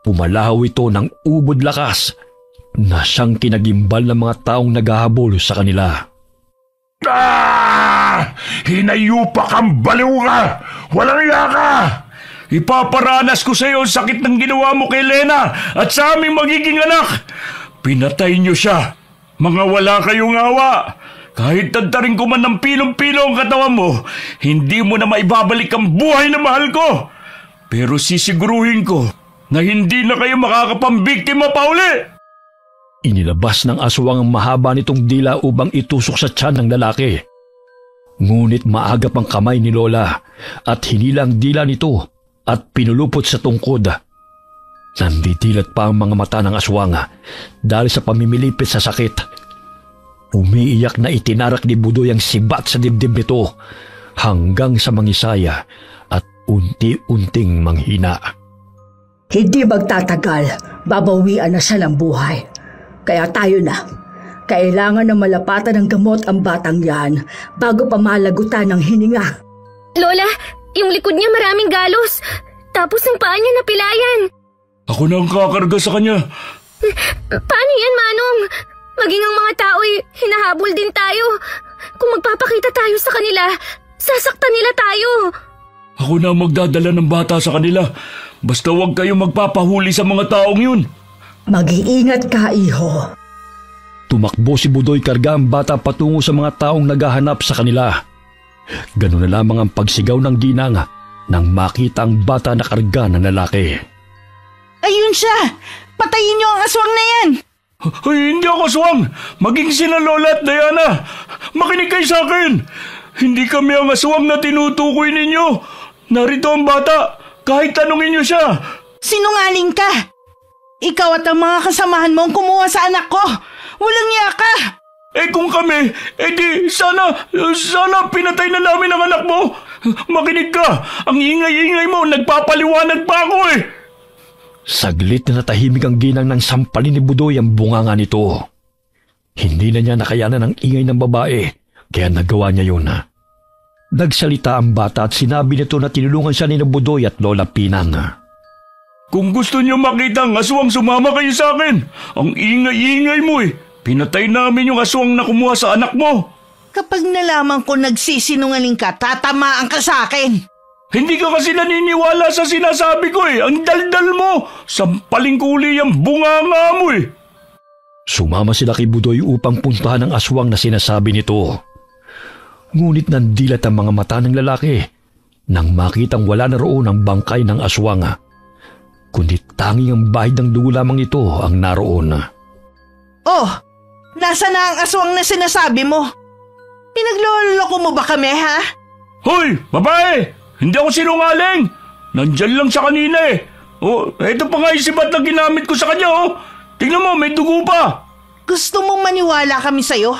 Pumalahaw ito ng ubod lakas na siyang kinagimbal ng mga taong naghahabol sa kanila. Hinayupa kang baliw ka! Walang iya ka! Ipaparanas ko sa iyo ang sakit ng ginawa mo kay Lena at sa aming magiging anak. Pinatay niyo siya. Mga wala kayong awa. Kahit tadtarin ko man ng pilong-pilo ang katawan mo, hindi mo na maibabalik ang buhay na mahal ko. Pero sisiguruhin ko na hindi na kayo makakapambiktima pa uli. Inilabas ng aswang ang mahaba nitong dila upang itusok sa tiyan ng lalaki. Ngunit maagap ang kamay ni Lola at hinila ang dila nito at pinulupot sa tungkod. Nandidilat pa ang mga mata ng aswang dahil sa pamimilipit sa sakit. Umiiyak na itinarak ni Budoy ang sibat sa dibdib nito hanggang sa mangisaya at unti-unting manghina. Hindi magtatagal, babawian na siya ng buhay. Kaya tayo na. Kailangan na malapatan ng gamot ang batang yan bago pa malagutan ng hininga. Lola, yung likod niya maraming galos. Tapos ang paa niya napilayan. Ako na ang kakarga sa kanya. Paano yan, Manong? Maging ang mga tao'y hinahabol din tayo. Kung magpapakita tayo sa kanila, sasaktan nila tayo. Ako na magdadala ng bata sa kanila. Basta huwag kayong magpapahuli sa mga taong yun. Mag-iingat ka, iho. Tumakbo si Budoy karga ang bata patungo sa mga taong naghahanap sa kanila. Ganun na lamang ang pagsigaw ng ginang nang makita ang bata na karga ng lalaki. Ayun siya! Patayin niyo ang aswang na yan! Ay, hindi ako aswang! Maging sina Lola at Diana! Makinig kayo sa akin! Hindi kami ang aswang na tinutukoy ninyo! Narito ang bata! Kahit tanungin niyo siya! Sinungaling ka! Ikaw at ang mga kasamahan mo ang kumuha sa anak ko! Walang niya ka! Eh kung kami, di sana pinatay na namin ang anak mo! Makinig ka! Ang ingay-ingay mo, nagpapaliwanag pa ako eh! Saglit na natahimik ang ginang ng sampalin ni Budoy ang bunganga nito. Hindi na niya nakayanan ang ingay ng babae, kaya nagawa niya yun. Nagsalita ang bata at sinabi nito na tinulungan siya ni Budoy at Lola Pinang. Kung gusto niyo makita ang aswang, sumama kayo sa akin. Ang ingay-ingay mo eh. Pinatay namin yung aswang na kumuha sa anak mo. Kapag nalaman ko nagsisinungaling ka, tatamaan ka sa akin. Hindi ka kasi naniniwala sa sinasabi ko eh. Ang daldal mo. Sampaling kuli ang bunganga mo eh. Sumama sila kay Budoy upang puntahan ang aswang na sinasabi nito. Ngunit nandilat ang mga mata ng lalaki nang makitang wala na roon ang bangkay ng aswang. Kundi tanging ang bahid ng dugo lamang ito ang naroon. Oh, nasa na ang aswang na sinasabi mo? Pinagloloko mo ba kami, ha? Hoy, babae! Hindi ako sinungaling! Nandyan lang siya kanina eh. Oh, eto pa nga yung sibat na ginamit ko sa kanya oh. Tingnan mo, may dugo pa. Gusto mong maniwala kami sa'yo?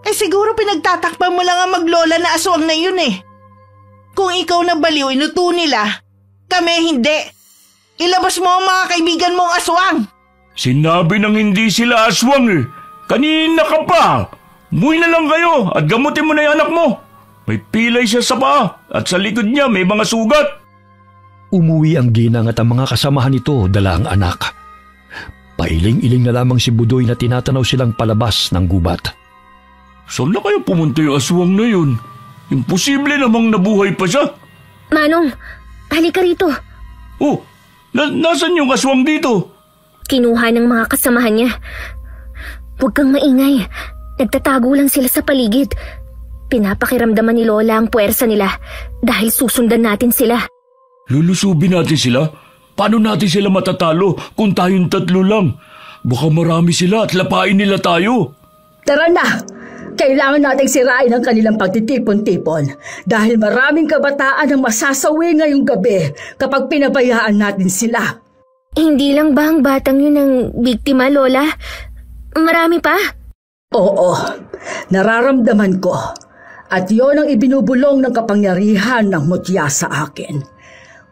Eh siguro pinagtatakpan mo lang ang maglola na aswang na yun eh. Kung ikaw na baliw, inuto nila. Kami hindi. Ilabas mo ang mga kaibigan mong aswang. Sinabi nang hindi sila aswang eh. Kanina ka pa. Umuwi na lang kayo at gamutin mo na yung anak mo. May pilay siya sa paa at sa likod niya may mga sugat. Umuwi ang ginang at ang mga kasamahan nito dala ang anak. Pailing-iling na lamang si Budoy na tinatanaw silang palabas ng gubat. Saan na kayo pumunta yung aswang na yun? Imposible namang nabuhay pa siya. Manong, halika rito. Oh, nasan yung aswang dito? Kinuha ng mga kasamahan niya. Huwag kang maingay. Nagtatago lang sila sa paligid. Pinapakiramdaman ni Lola ang puwersa nila dahil susundan natin sila. Lulusubin natin sila? Paano natin sila matatalo kung tayong tatlo lang? Baka marami sila at lapain nila tayo. Tara na! Kailangan nating sirain ang kanilang pagtitipon-tipon dahil maraming kabataan ang masasawi ngayong gabi kapag pinabayaan natin sila. Hindi lang ba ang batang yun ang biktima, Lola? Marami pa? Oo, nararamdaman ko. At yon ang ibinubulong ng kapangyarihan ng mutya sa akin.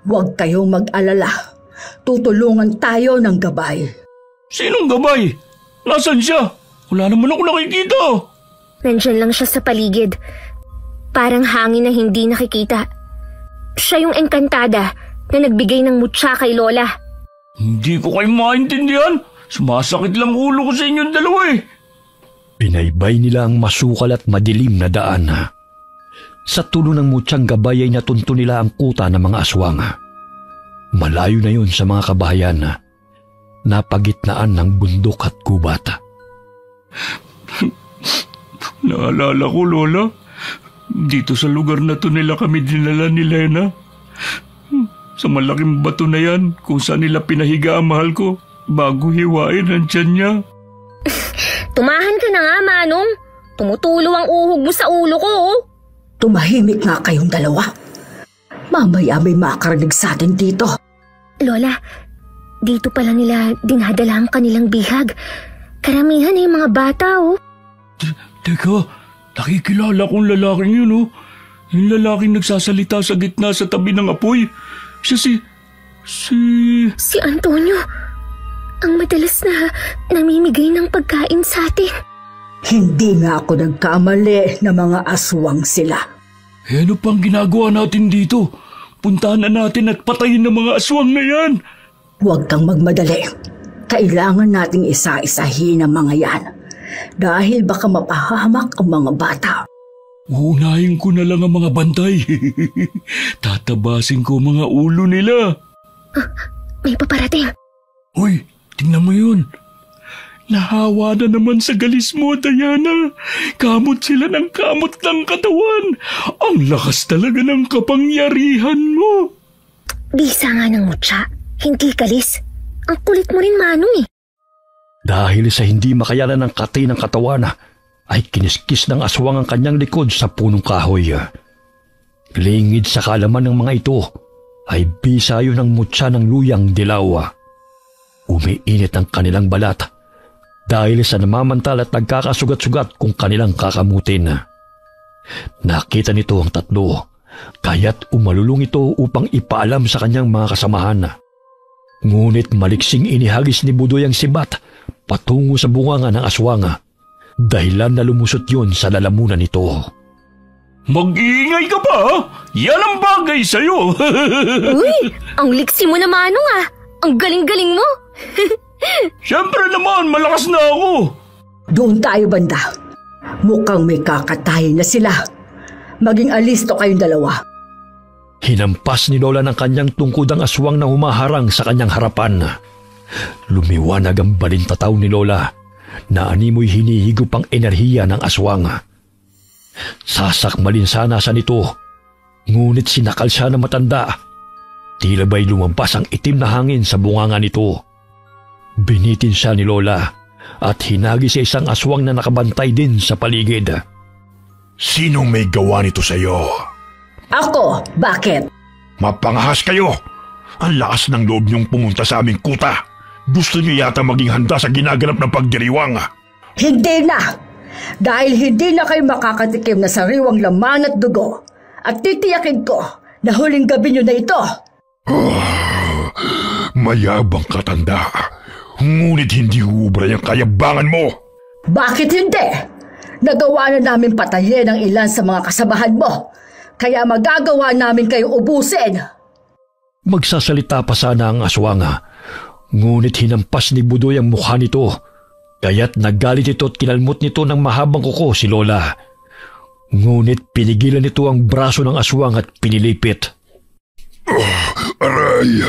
Huwag kayong mag-alala. Tutulungan tayo ng gabay. Sinong gabay? Nasaan siya? Wala naman ako nakikita. Nandyan lang siya sa paligid. Parang hangin na hindi nakikita. Siya yung engkantada na nagbigay ng mutya kay Lola. Hindi ko kayo maintindihan. Sumasakit lang ulo ko sa inyong dalawa eh. Binaybay nila ang masukal at madilim na daan. Sa tulong ng mutyang gabay ay natunto nila ang kuta ng mga aswang. Malayo na yun sa mga kabahayan. Napagitnaan ng bundok at gubat. Naalala ko, Lola. Dito sa lugar na to nila kami dinala ni Lena. Sa malaking bato na yan kung saan nila pinahiga ang mahal ko bago hiwain ang tiyan niya. Tumahan ka na nga, Manong. Tumutulo ang uhog mo sa ulo ko, oh. Tumahimik nga kayong dalawa. Mamaya may makarinig sa atin dito. Lola, dito pala nila dinadala ang kanilang bihag. Karamihan ay mga bata, oh. Teka, nakikilala kong lalaking yun, oh. Yung lalaking nagsasalita sa gitna sa tabi ng apoy. Siya Si Antonio. Ang madalas na namimigay ng pagkain sa atin. Hindi nga ako nagkamali na mga aswang sila. Ano pang ginagawa natin dito? Puntahan na natin at patayin ng mga aswang na yan. Huwag kang magmadali. Kailangan nating isa-isahin ang mga yan. Dahil baka mapahamak ang mga bata. Unahin ko na lang ang mga bantay. Tatabasin ko mga ulo nila. May paparating. Uy, tingnan mo yun. Nahawa na naman sa galis mo, Diana. Kamot sila ng kamot ng katawan. Ang lakas talaga ng kapangyarihan mo. Bisa nga ng mutya. Hindi kalis. Ang kulit mo rin, Manong eh. Dahil sa hindi makayanan ng kati ng katawan, ay kiniskis ng aswang ang kanyang likod sa punong kahoy. Lingid sa kalaman ng mga ito, ay bisa yun ang mutya ng luyang dilaw. Umiinit ang kanilang balat dahil sa namamantal at nagkakasugat-sugat kung kanilang kakamutin. Nakita nito ang tatlo, kaya't umalulong ito upang ipaalam sa kanyang mga kasamahan. Ngunit maliksing inihagis ni Budoy ang sibat patungo sa bunganga ng aswang, dahilan na lumusot yun sa lalamunan nito. Mag-iingay ka pa, ha? Yan ang bagay sa'yo. Uy, ang liksi mo na, Manong ah. Ang galing-galing mo. Siyempre naman, malakas na ako. Doon tayo, banda. Mukhang may kakatayin na sila. Maging alisto kayong dalawa. Hinampas ni Lola ng kanyang tungkod ang aswang na humaharang sa kanyang harapan. Lumiwanag ang balintataw ni Lola na animoy hinihigop ang enerhiya ng aswang. Sasakmalin sana sa nito, ngunit sinakal siya ng matanda. Tila ba'y lumampas ang itim na hangin sa bunganga nito. Binitin siya ni Lola at hinagi sa isang aswang na nakabantay din sa paligid. Sinong may gawa nito sa'yo? Ako, bakit? Mapangahas kayo! Ang lakas ng loob niyong pumunta sa aming kuta. Gusto niyo yata maging handa sa ginaganap ng pagdiriwang. Hindi na! Dahil hindi na kayo makakatikim na sariwang laman at dugo. At titiyakin ko na huling gabi niyo na ito. Mayabang katanda. Ngunit hindi ubra yung kayabangan mo. Bakit hindi? Nagawa na namin patayin ang ilan sa mga kasamahan mo. Kaya magagawa namin kayo ubusin. Magsasalita pa sana ang aswang, ngunit hinampas ni Budoy ang mukha nito. Kaya't nagalit ito at kinalmot nito ng mahabang kuko si Lola. Ngunit pinigilan nito ang braso ng aswang at pinilipit. Aray!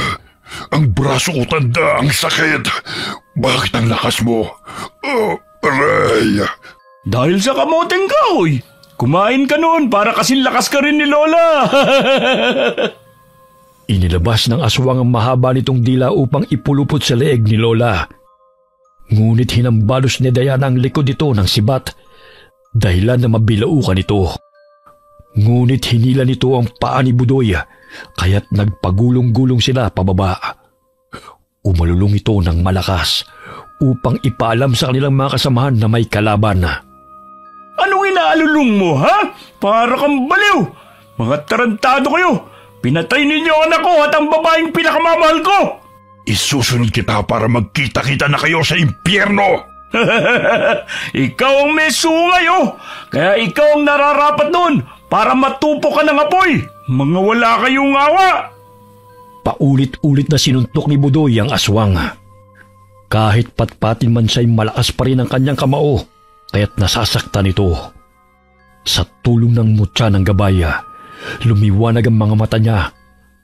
Ang braso ko, tanda, ang sakit. Bakit ang lakas mo? Aray! Dahil sa kamuting kahoy. Kumain ka noon para kasing lakas ka rin ni Lola. Inilabas ng aswang ang mahaba nitong dila upang ipulupot sa leeg ni Lola. Ngunit hinambalos ni Diana ang likod nito ng sibat dahilan na mabilaukan ito. Ngunit hinila nito ang paa ni Budoy, kaya't nagpagulong-gulong sila pababa. Umalulong ito ng malakas upang ipaalam sa kanilang mga kasamahan na may kalaban. Anong inaalulong mo, ha? Para kang baliw! Mga tarantado kayo! Pinatay ninyo ang anak ko at ang babaeng pinakamamahal ko! Isusunod kita para magkita-kita na kayo sa impyerno! Ikaw ang may sungay, oh! Kaya ikaw ang nararapat doon para matupo ka ng apoy! Mga wala kayong awa! Paulit-ulit na sinuntok ni Budoy ang aswang. Kahit patpatin man siya'y malakas pa rin ang kanyang kamao, kaya't nasasaktan ito. Sa tulong ng mutya ng gabaya, lumiwanag ang mga mata niya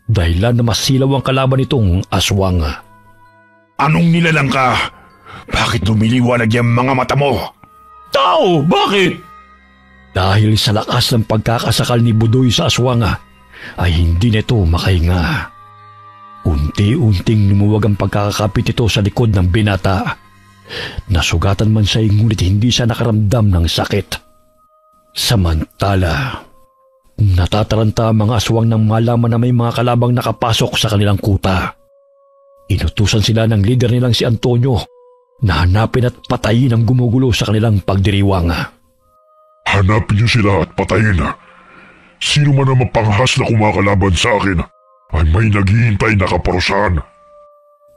dahilan na masilaw ang kalaban nitong aswang. Anong nilalang ka? Bakit lumiliwanag yung mga mata mo? Tao, bakit? Dahil sa lakas ng pagkakasakal ni Budoy sa aswang, ay hindi nito makahinga. Unti-unting lumuwag ang pagkakakapit ito sa likod ng binata. Nasugatan man siya ngunit hindi siya nakaramdam ng sakit. Samantala, natataranta ang mga aswang nang malaman na may mga kalabang nakapasok sa kanilang kuta. Inutusan sila ng lider nilang si Antonio na hanapin at patayin ang gumugulo sa kanilang pagdiriwang. Hanapin niyo sila at patayin. Sino man ang mapanghas na kumakalaban sa akin ay may naghihintay na kaparusahan.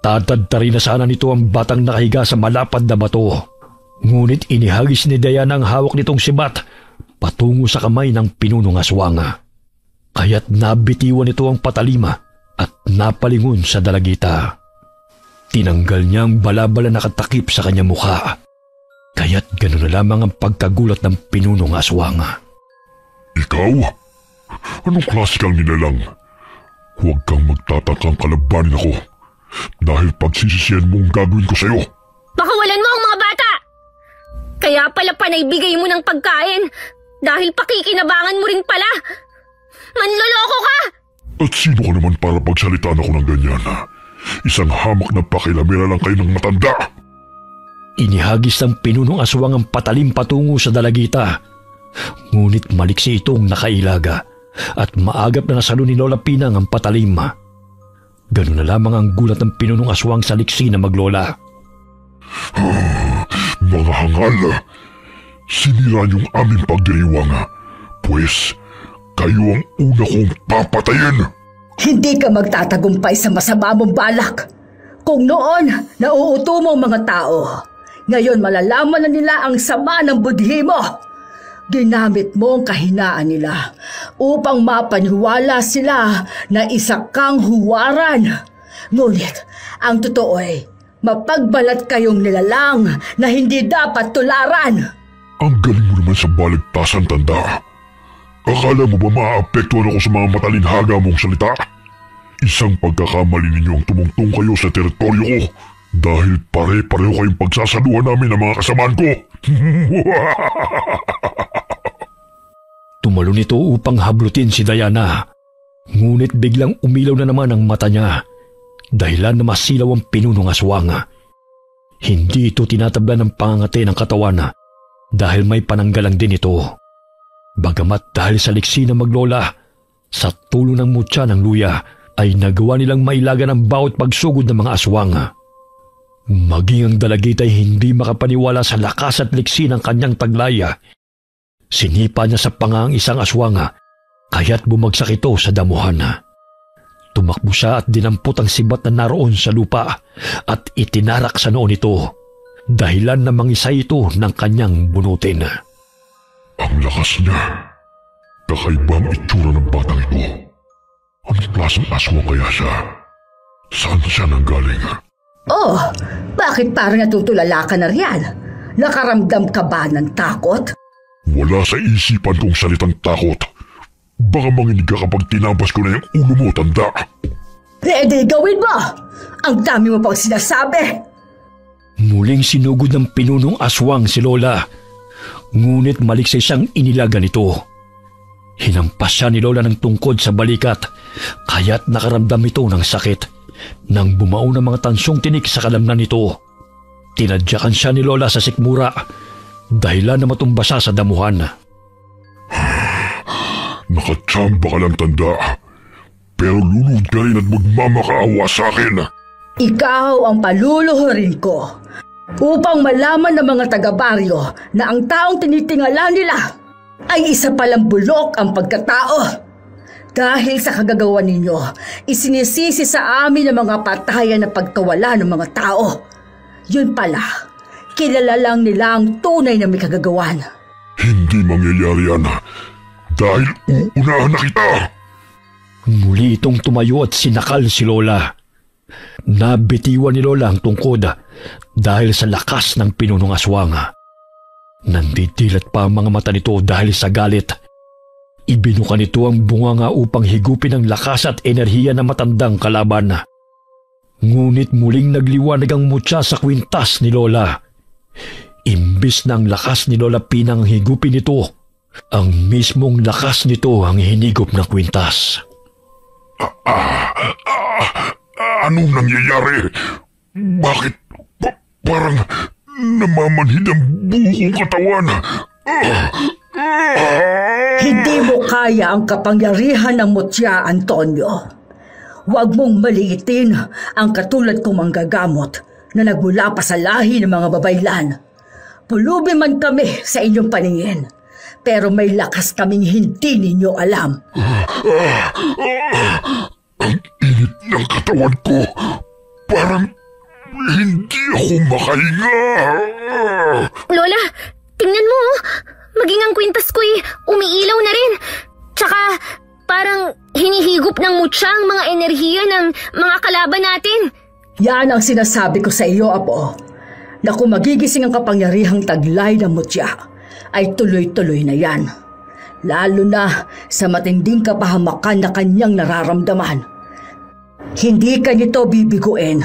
Tatadtari na sana nito ang batang nakahiga sa malapad na bato. Ngunit inihagis ni Diana ang hawak nitong sibat patungo sa kamay ng pinunong aswang. Kaya't nabitiwan nito ang patalima at napalingon sa dalagita. Tinanggal niya ang balabala na nakatakip sa kanyang mukha. Kaya't gano'n na lamang ang pagkagulat ng pinunong aswang. Ikaw? Anong klase kang nilalang? Huwag kang magtatakang kalabanin ako dahil pagsisisihan mo ang gagawin ko sa'yo. Pakawalan mo ang mga bata! Kaya pala panaybigay mo ng pagkain dahil pakikinabangan mo rin pala. Manloloko ka! At sino ka naman para pagsalitaan ako ng ganyan? Isang hamak na pakilamera lang kayo ng matanda. Inihagis ng pinunong aswang ang patalim patungo sa dalagita. Ngunit maliksi itong nakailaga at maagap na nasalo ni Lola Pinang ang patalim. Ganun na lamang ang gulat ng pinunong aswang sa liksi na maglola. Mga hangal, sinira niyong aming pagdiriwang, pues kayo ang una kong papatayin. Hindi ka magtatagumpay sa masama mong balak. Kung noon, nauuto mo ang mga tao, ngayon malalaman na nila ang sama ng budhi mo. Ginamit mo ang kahinaan nila upang mapaniwala sila na isa kang huwaran. Ngunit ang totoo ay mapagbalat kayong nilalang na hindi dapat tularan. Ang galing mo naman sa baligtasan, tanda. Akala mo ba maaapektuhan ako sa mga matalinhaga mong salita? Isang pagkakamali ninyo ang tumungtong kayo sa teritoryo ko dahil pare-pareho kayong pagsasaluhan namin ng mga kasamaan ko. Tumalon ito upang hablutin si Diana. Ngunit biglang umilaw na naman ang mata niya dahilan na masilaw ang pinunong aswang. Hindi ito tinatablan ng pangangati ng katawan dahil may pananggalang din ito. Bagamat dahil sa liksi na maglola, sa tulong ng mutya ng luya ay nagawa nilang mailaga ng bawat pagsugod ng mga aswang. Maging ang dalagita ay hindi makapaniwala sa lakas at liksi ng kanyang taglaya. Sinipa niya sa panga ang isang aswang, kaya't bumagsak ito sa damuhan. Tumakbo siya at dinampot ang sibat na naroon sa lupa at itinarak sa noon ito, dahilan na mangisay ito ng kanyang bunutin. Ang lakas niya. Kakaiba ang itsura ng batang ito. Anong klaseng aswang kaya siya? Saan siya nanggaling? Oh, bakit parang natutulala ka na riyan? Nakaramdam ka ba ng takot? Wala sa isipan kong salitang takot. Baka manginig ka kapag tinampas ko na yung ulo mo, tanda. Ready, gawin mo! Ang dami mo pang sinasabi! Muling sinugod ng pinunong aswang si Lola. Ngunit maliksay siyang inilaga nito. Hinampas siya ni Lola ng tungkod sa balikat, kaya't nakaramdam ito ng sakit. Nang bumao ng mga tansyong tinik sa kalamnan nito, tinadyakan siya ni Lola sa sikmura, dahilan na matumba siya sa damuhan. Nakatsamba ka lang, tanda. Pero lulod ka rin at magmamakaawa sa akin. Ikaw ang paluluhurin ko upang malaman ng mga taga-baryo na ang taong tinitingala nila ay isa palang bulok ang pagkatao. Dahil sa kagagawa ninyo, isinisisi sa amin ang mga patayan na pagkawala ng mga tao. Yun pala, kilala lang nila ang tunay na may kagagawan. Hindi mangyayari yan dahil uunahan na kita. Muli itong tumayo at sinakal si Lola. Nabitiwan ni Lola ang tungkod dahil sa lakas ng pinunong aswang. Nandidilat pa ang mga mata nito dahil sa galit. Ibinuka nito ang bunganga upang higupin ang lakas at enerhiya ng matandang kalaban. Ngunit muling nagliwanag ang mutya sa kwintas ni Lola. Imbis na ang lakas ni Lola Pinang higupin nito, ang mismong lakas nito ang hinigop ng kwintas. Anong nangyayari? Bakit parang namamanhid ang buong katawan? Hindi mo kaya ang kapangyarihan ng mutya, Antonio. Huwag mong maliitin ang katulad kong manggagamot na nagmula pa sa lahi ng mga babaylan. Pulubi man kami sa inyong paningin, pero may lakas kaming hindi ninyo alam. Ang init ng katawan ko. Parang hindi ako makahinga. Lola, tingnan mo. Maging ang kwintas ko'y umiilaw na rin. Tsaka parang hinihigop ng mutya ang mga enerhiya ng mga kalaban natin. Yan ang sinasabi ko sa iyo, Apo, na kung magigising ang kapangyarihang taglay ng mutya, ay tuloy-tuloy na yan. Lalo na sa matinding kapahamakan na kanyang nararamdaman. Hindi ka nito bibiguin.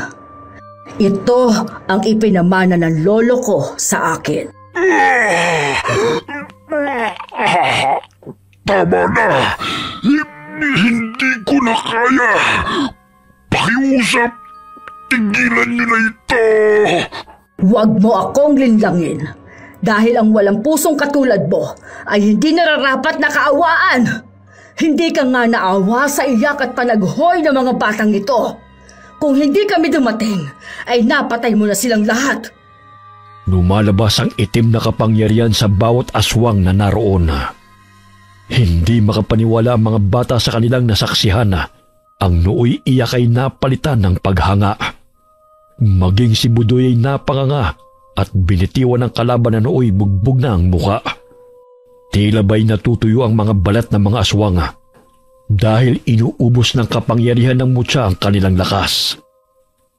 Ito ang ipinamana ng lolo ko sa akin. Tama na. Hindi ko na kaya. Pakiusap, tigilan niyo na ito. Huwag mo akong linlangin. Dahil ang walang pusong katulad mo ay hindi nararapat na kaawaan. Hindi ka nga naawa sa iyak at panaghoy ng mga batang ito. Kung hindi kami dumating, ay napatay mo na silang lahat. Lumalabas ang itim na kapangyarihan sa bawat aswang na naroon. Hindi makapaniwala ang mga bata sa kanilang nasaksihan. Ang nooy iyak ay napalitan ng paghanga. Maging si Budoy ay napanganga at binitiwan ng kalaban na nooy bugbog na ang muka. Tila ba'y natutuyo ang mga balat ng mga aswang dahil inuubos ng kapangyarihan ng mutya ang kanilang lakas.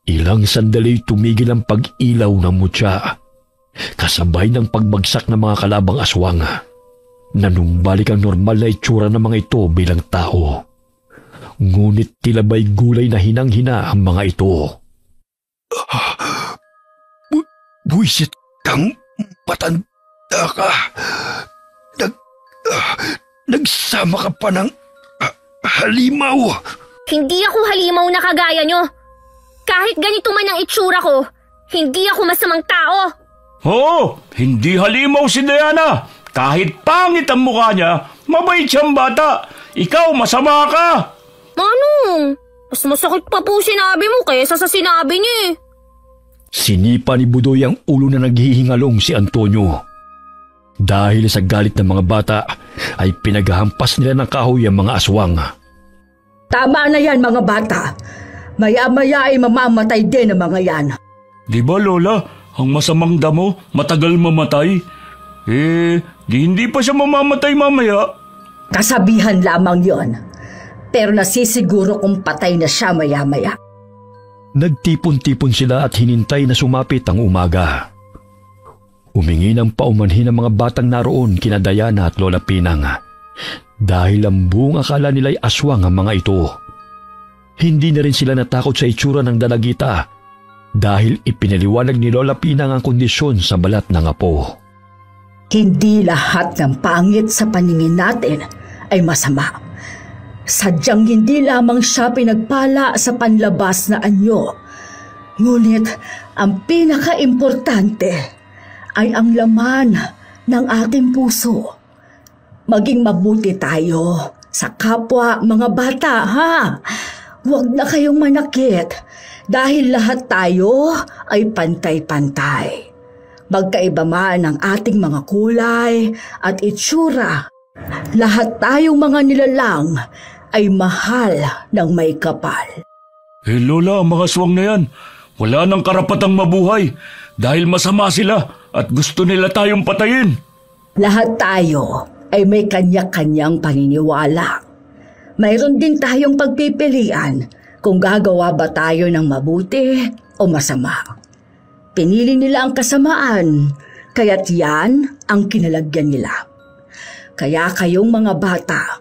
Ilang sandali tumigil ang pag-ilaw ng mutya, kasabay ng pagbagsak ng mga kalabang aswang. Nanumbalik ang normal na itsura ng mga ito bilang tao. Ngunit tila ba'y gulay na hinang-hina ang mga ito. Buisit kang matanda ka. Nagsama ka pa ng halimaw. Hindi ako halimaw na kagaya nyo. Kahit ganito man ang itsura ko, hindi ako masamang tao. Oo, hindi halimaw si Diana. Kahit pangit ang mukha niya, mabait siyang bata. Ikaw, masama ka. Manong, mas masakit pa po sinabi mo kaysa sa sinabi niya eh. Sinipa ni Budoy ang ulo na naghihingalong si Antonio. Dahil sa galit ng mga bata, ay pinaghampas nila ng kahoy ang mga aswang. Tama na yan, mga bata. Maya-maya ay mamamatay din ang mga yan. Di ba, Lola, ang masamang damo matagal mamatay? Di hindi pa siya mamamatay mamaya. Kasabihan lamang yon. Pero nasisiguro kung patay na siya maya-maya. Nagtipon-tipon sila at hinintay na sumapit ang umaga. Humingi ng paumanhin ang mga batang naroon kina Diana at Lola Pinang dahil ang buong akala nila'y aswang ang mga ito. Hindi na rin sila natakot sa itsura ng dalagita dahil ipinaliwanag ni Lola Pinang ang kondisyon sa balat ng apo. Hindi lahat ng pangit sa paningin natin ay masama. Sadyang hindi lamang siya pinagpala sa panlabas na anyo. Ngunit ang pinaka-importante ay ang laman ng ating puso. Maging mabuti tayo sa kapwa mga bata, ha? Huwag na kayong manakit dahil lahat tayo ay pantay-pantay. Magkaiba man ang ating mga kulay at itsura, lahat tayong mga nilalang ay mahal ng may kapal. Lola, ang mga aswang na yan, wala nang karapatang mabuhay dahil masama sila at gusto nila tayong patayin. Lahat tayo ay may kanya-kanyang paniniwala. Mayroon din tayong pagpipilian kung gagawa ba tayo ng mabuti o masama. Pinili nila ang kasamaan, kaya't yan ang kinalagyan nila. Kaya kayong mga bata,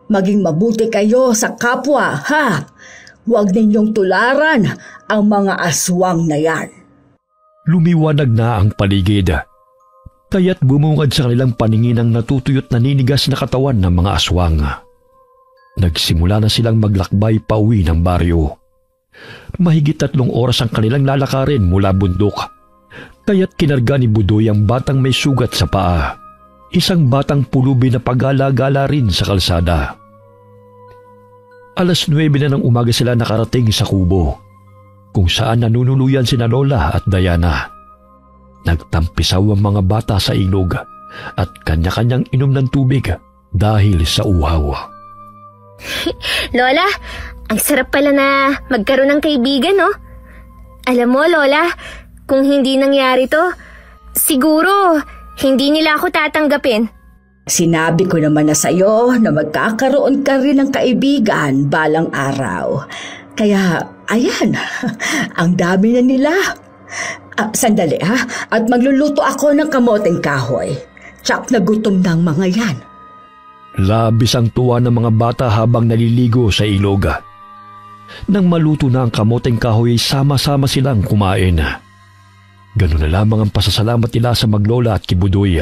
maging mabuti kayo sa kapwa, ha? Huwag ninyong tularan ang mga aswang na yan. Lumiwanag na ang paligid. Kaya't bumungad sa kanilang paningin ang natutuyot na ninigas na katawan ng mga aswang. Nagsimula na silang maglakbay pauwi ng baryo. Mahigit 3 oras ang kanilang lalakarin mula bundok. Kaya't kinarga ni Budoy ang batang may sugat sa paa. Isang batang pulubi na pagala-gala rin sa kalsada. 9:00 na ng umaga sila nakarating sa kubo, kung saan nanunuluyan sina Lola at Diana. Nagtampisaw ang mga bata sa ilog at kanya-kanyang inom ng tubig dahil sa uhaw. Lola, ang sarap pala na magkaroon ng kaibigan, no? Alam mo, Lola, kung hindi nangyari to, siguro hindi nila ako tatanggapin. Sinabi ko naman na sa'yo na magkakaroon ka rin ng kaibigan balang araw. Kaya, ayan, ang dami na nila. Sandali ha, at magluluto ako ng kamoteng kahoy. Tsak na gutom ng mga yan. Labis ang tuwa ng mga bata habang naliligo sa ilog. Nang maluto na ang kamoteng kahoy, sama-sama silang kumain. Ganun na lamang ang pasasalamat nila sa maglola at kibudoy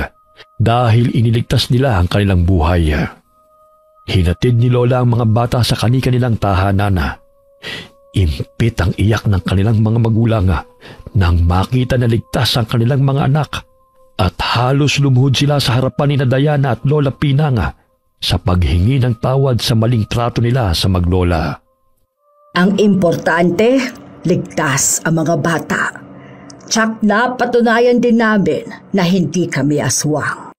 dahil iniligtas nila ang kanilang buhay. Hinatid ni Lola ang mga bata sa kani-kanilang tahanan. Impit ang iyak ng kanilang mga magulang nang makita na ligtas ang kanilang mga anak at halos lumuhod sila sa harapan ni Diana at Lola Pinang sa paghingi ng tawad sa maling trato nila sa maglola. Ang importante, ligtas ang mga bata. Tsak na patunayan din namin na hindi kami aswang.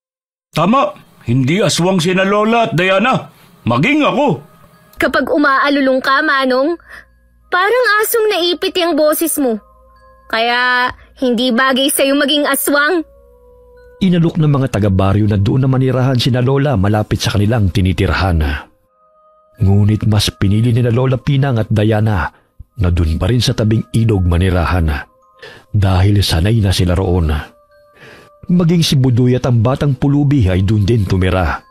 Tama, hindi aswang sina Lola at Diana, maging ako. Kapag umaalulong ka, Manong, parang asong naipit yung boses mo. Kaya hindi bagay sa'yo maging aswang. Inalok ng mga taga-baryo na doon na manirahan sina Lola malapit sa kanilang tinitirhan. Ngunit mas pinili nila Lola Pinang at Diana na doon pa rin sa tabing ilog manirahan dahil sanay na sila roon. Maging si Budoy at ang batang pulubi ay doon din tumira.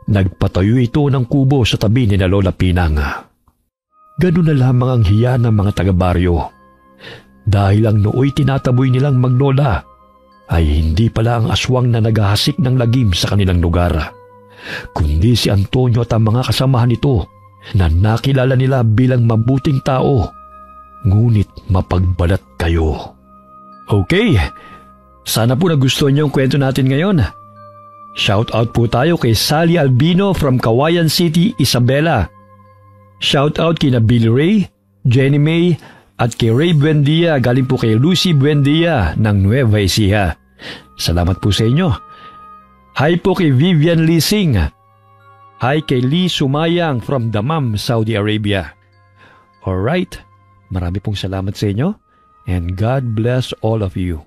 Nagpatayo ito ng kubo sa tabi ni Lola Pinang. Ganun na lamang ang hiya ng mga taga-baryo. Dahil ang nooy tinataboy nilang maglola ay hindi pala ang aswang na naghahasik ng lagim sa kanilang lugar, kundi si Antonio at ang mga kasamahan nito na nakilala nila bilang mabuting tao, ngunit mapagbalat kayo. Okay, sana po nagustuhan niyo ang kwento natin ngayon. Shout out po tayo kay Sally Albino from Kawayan City, Isabela. Shout out kina Billy Ray, Jenny May, at kay Ray Buendia galing po kay Lucy Buendia ng Nueva Ecija. Salamat po sa inyo. Hi po kay Vivian Lising. Hi kay Lee Sumayang from Dammam, Saudi Arabia. Alright, marami pong salamat sa inyo and God bless all of you.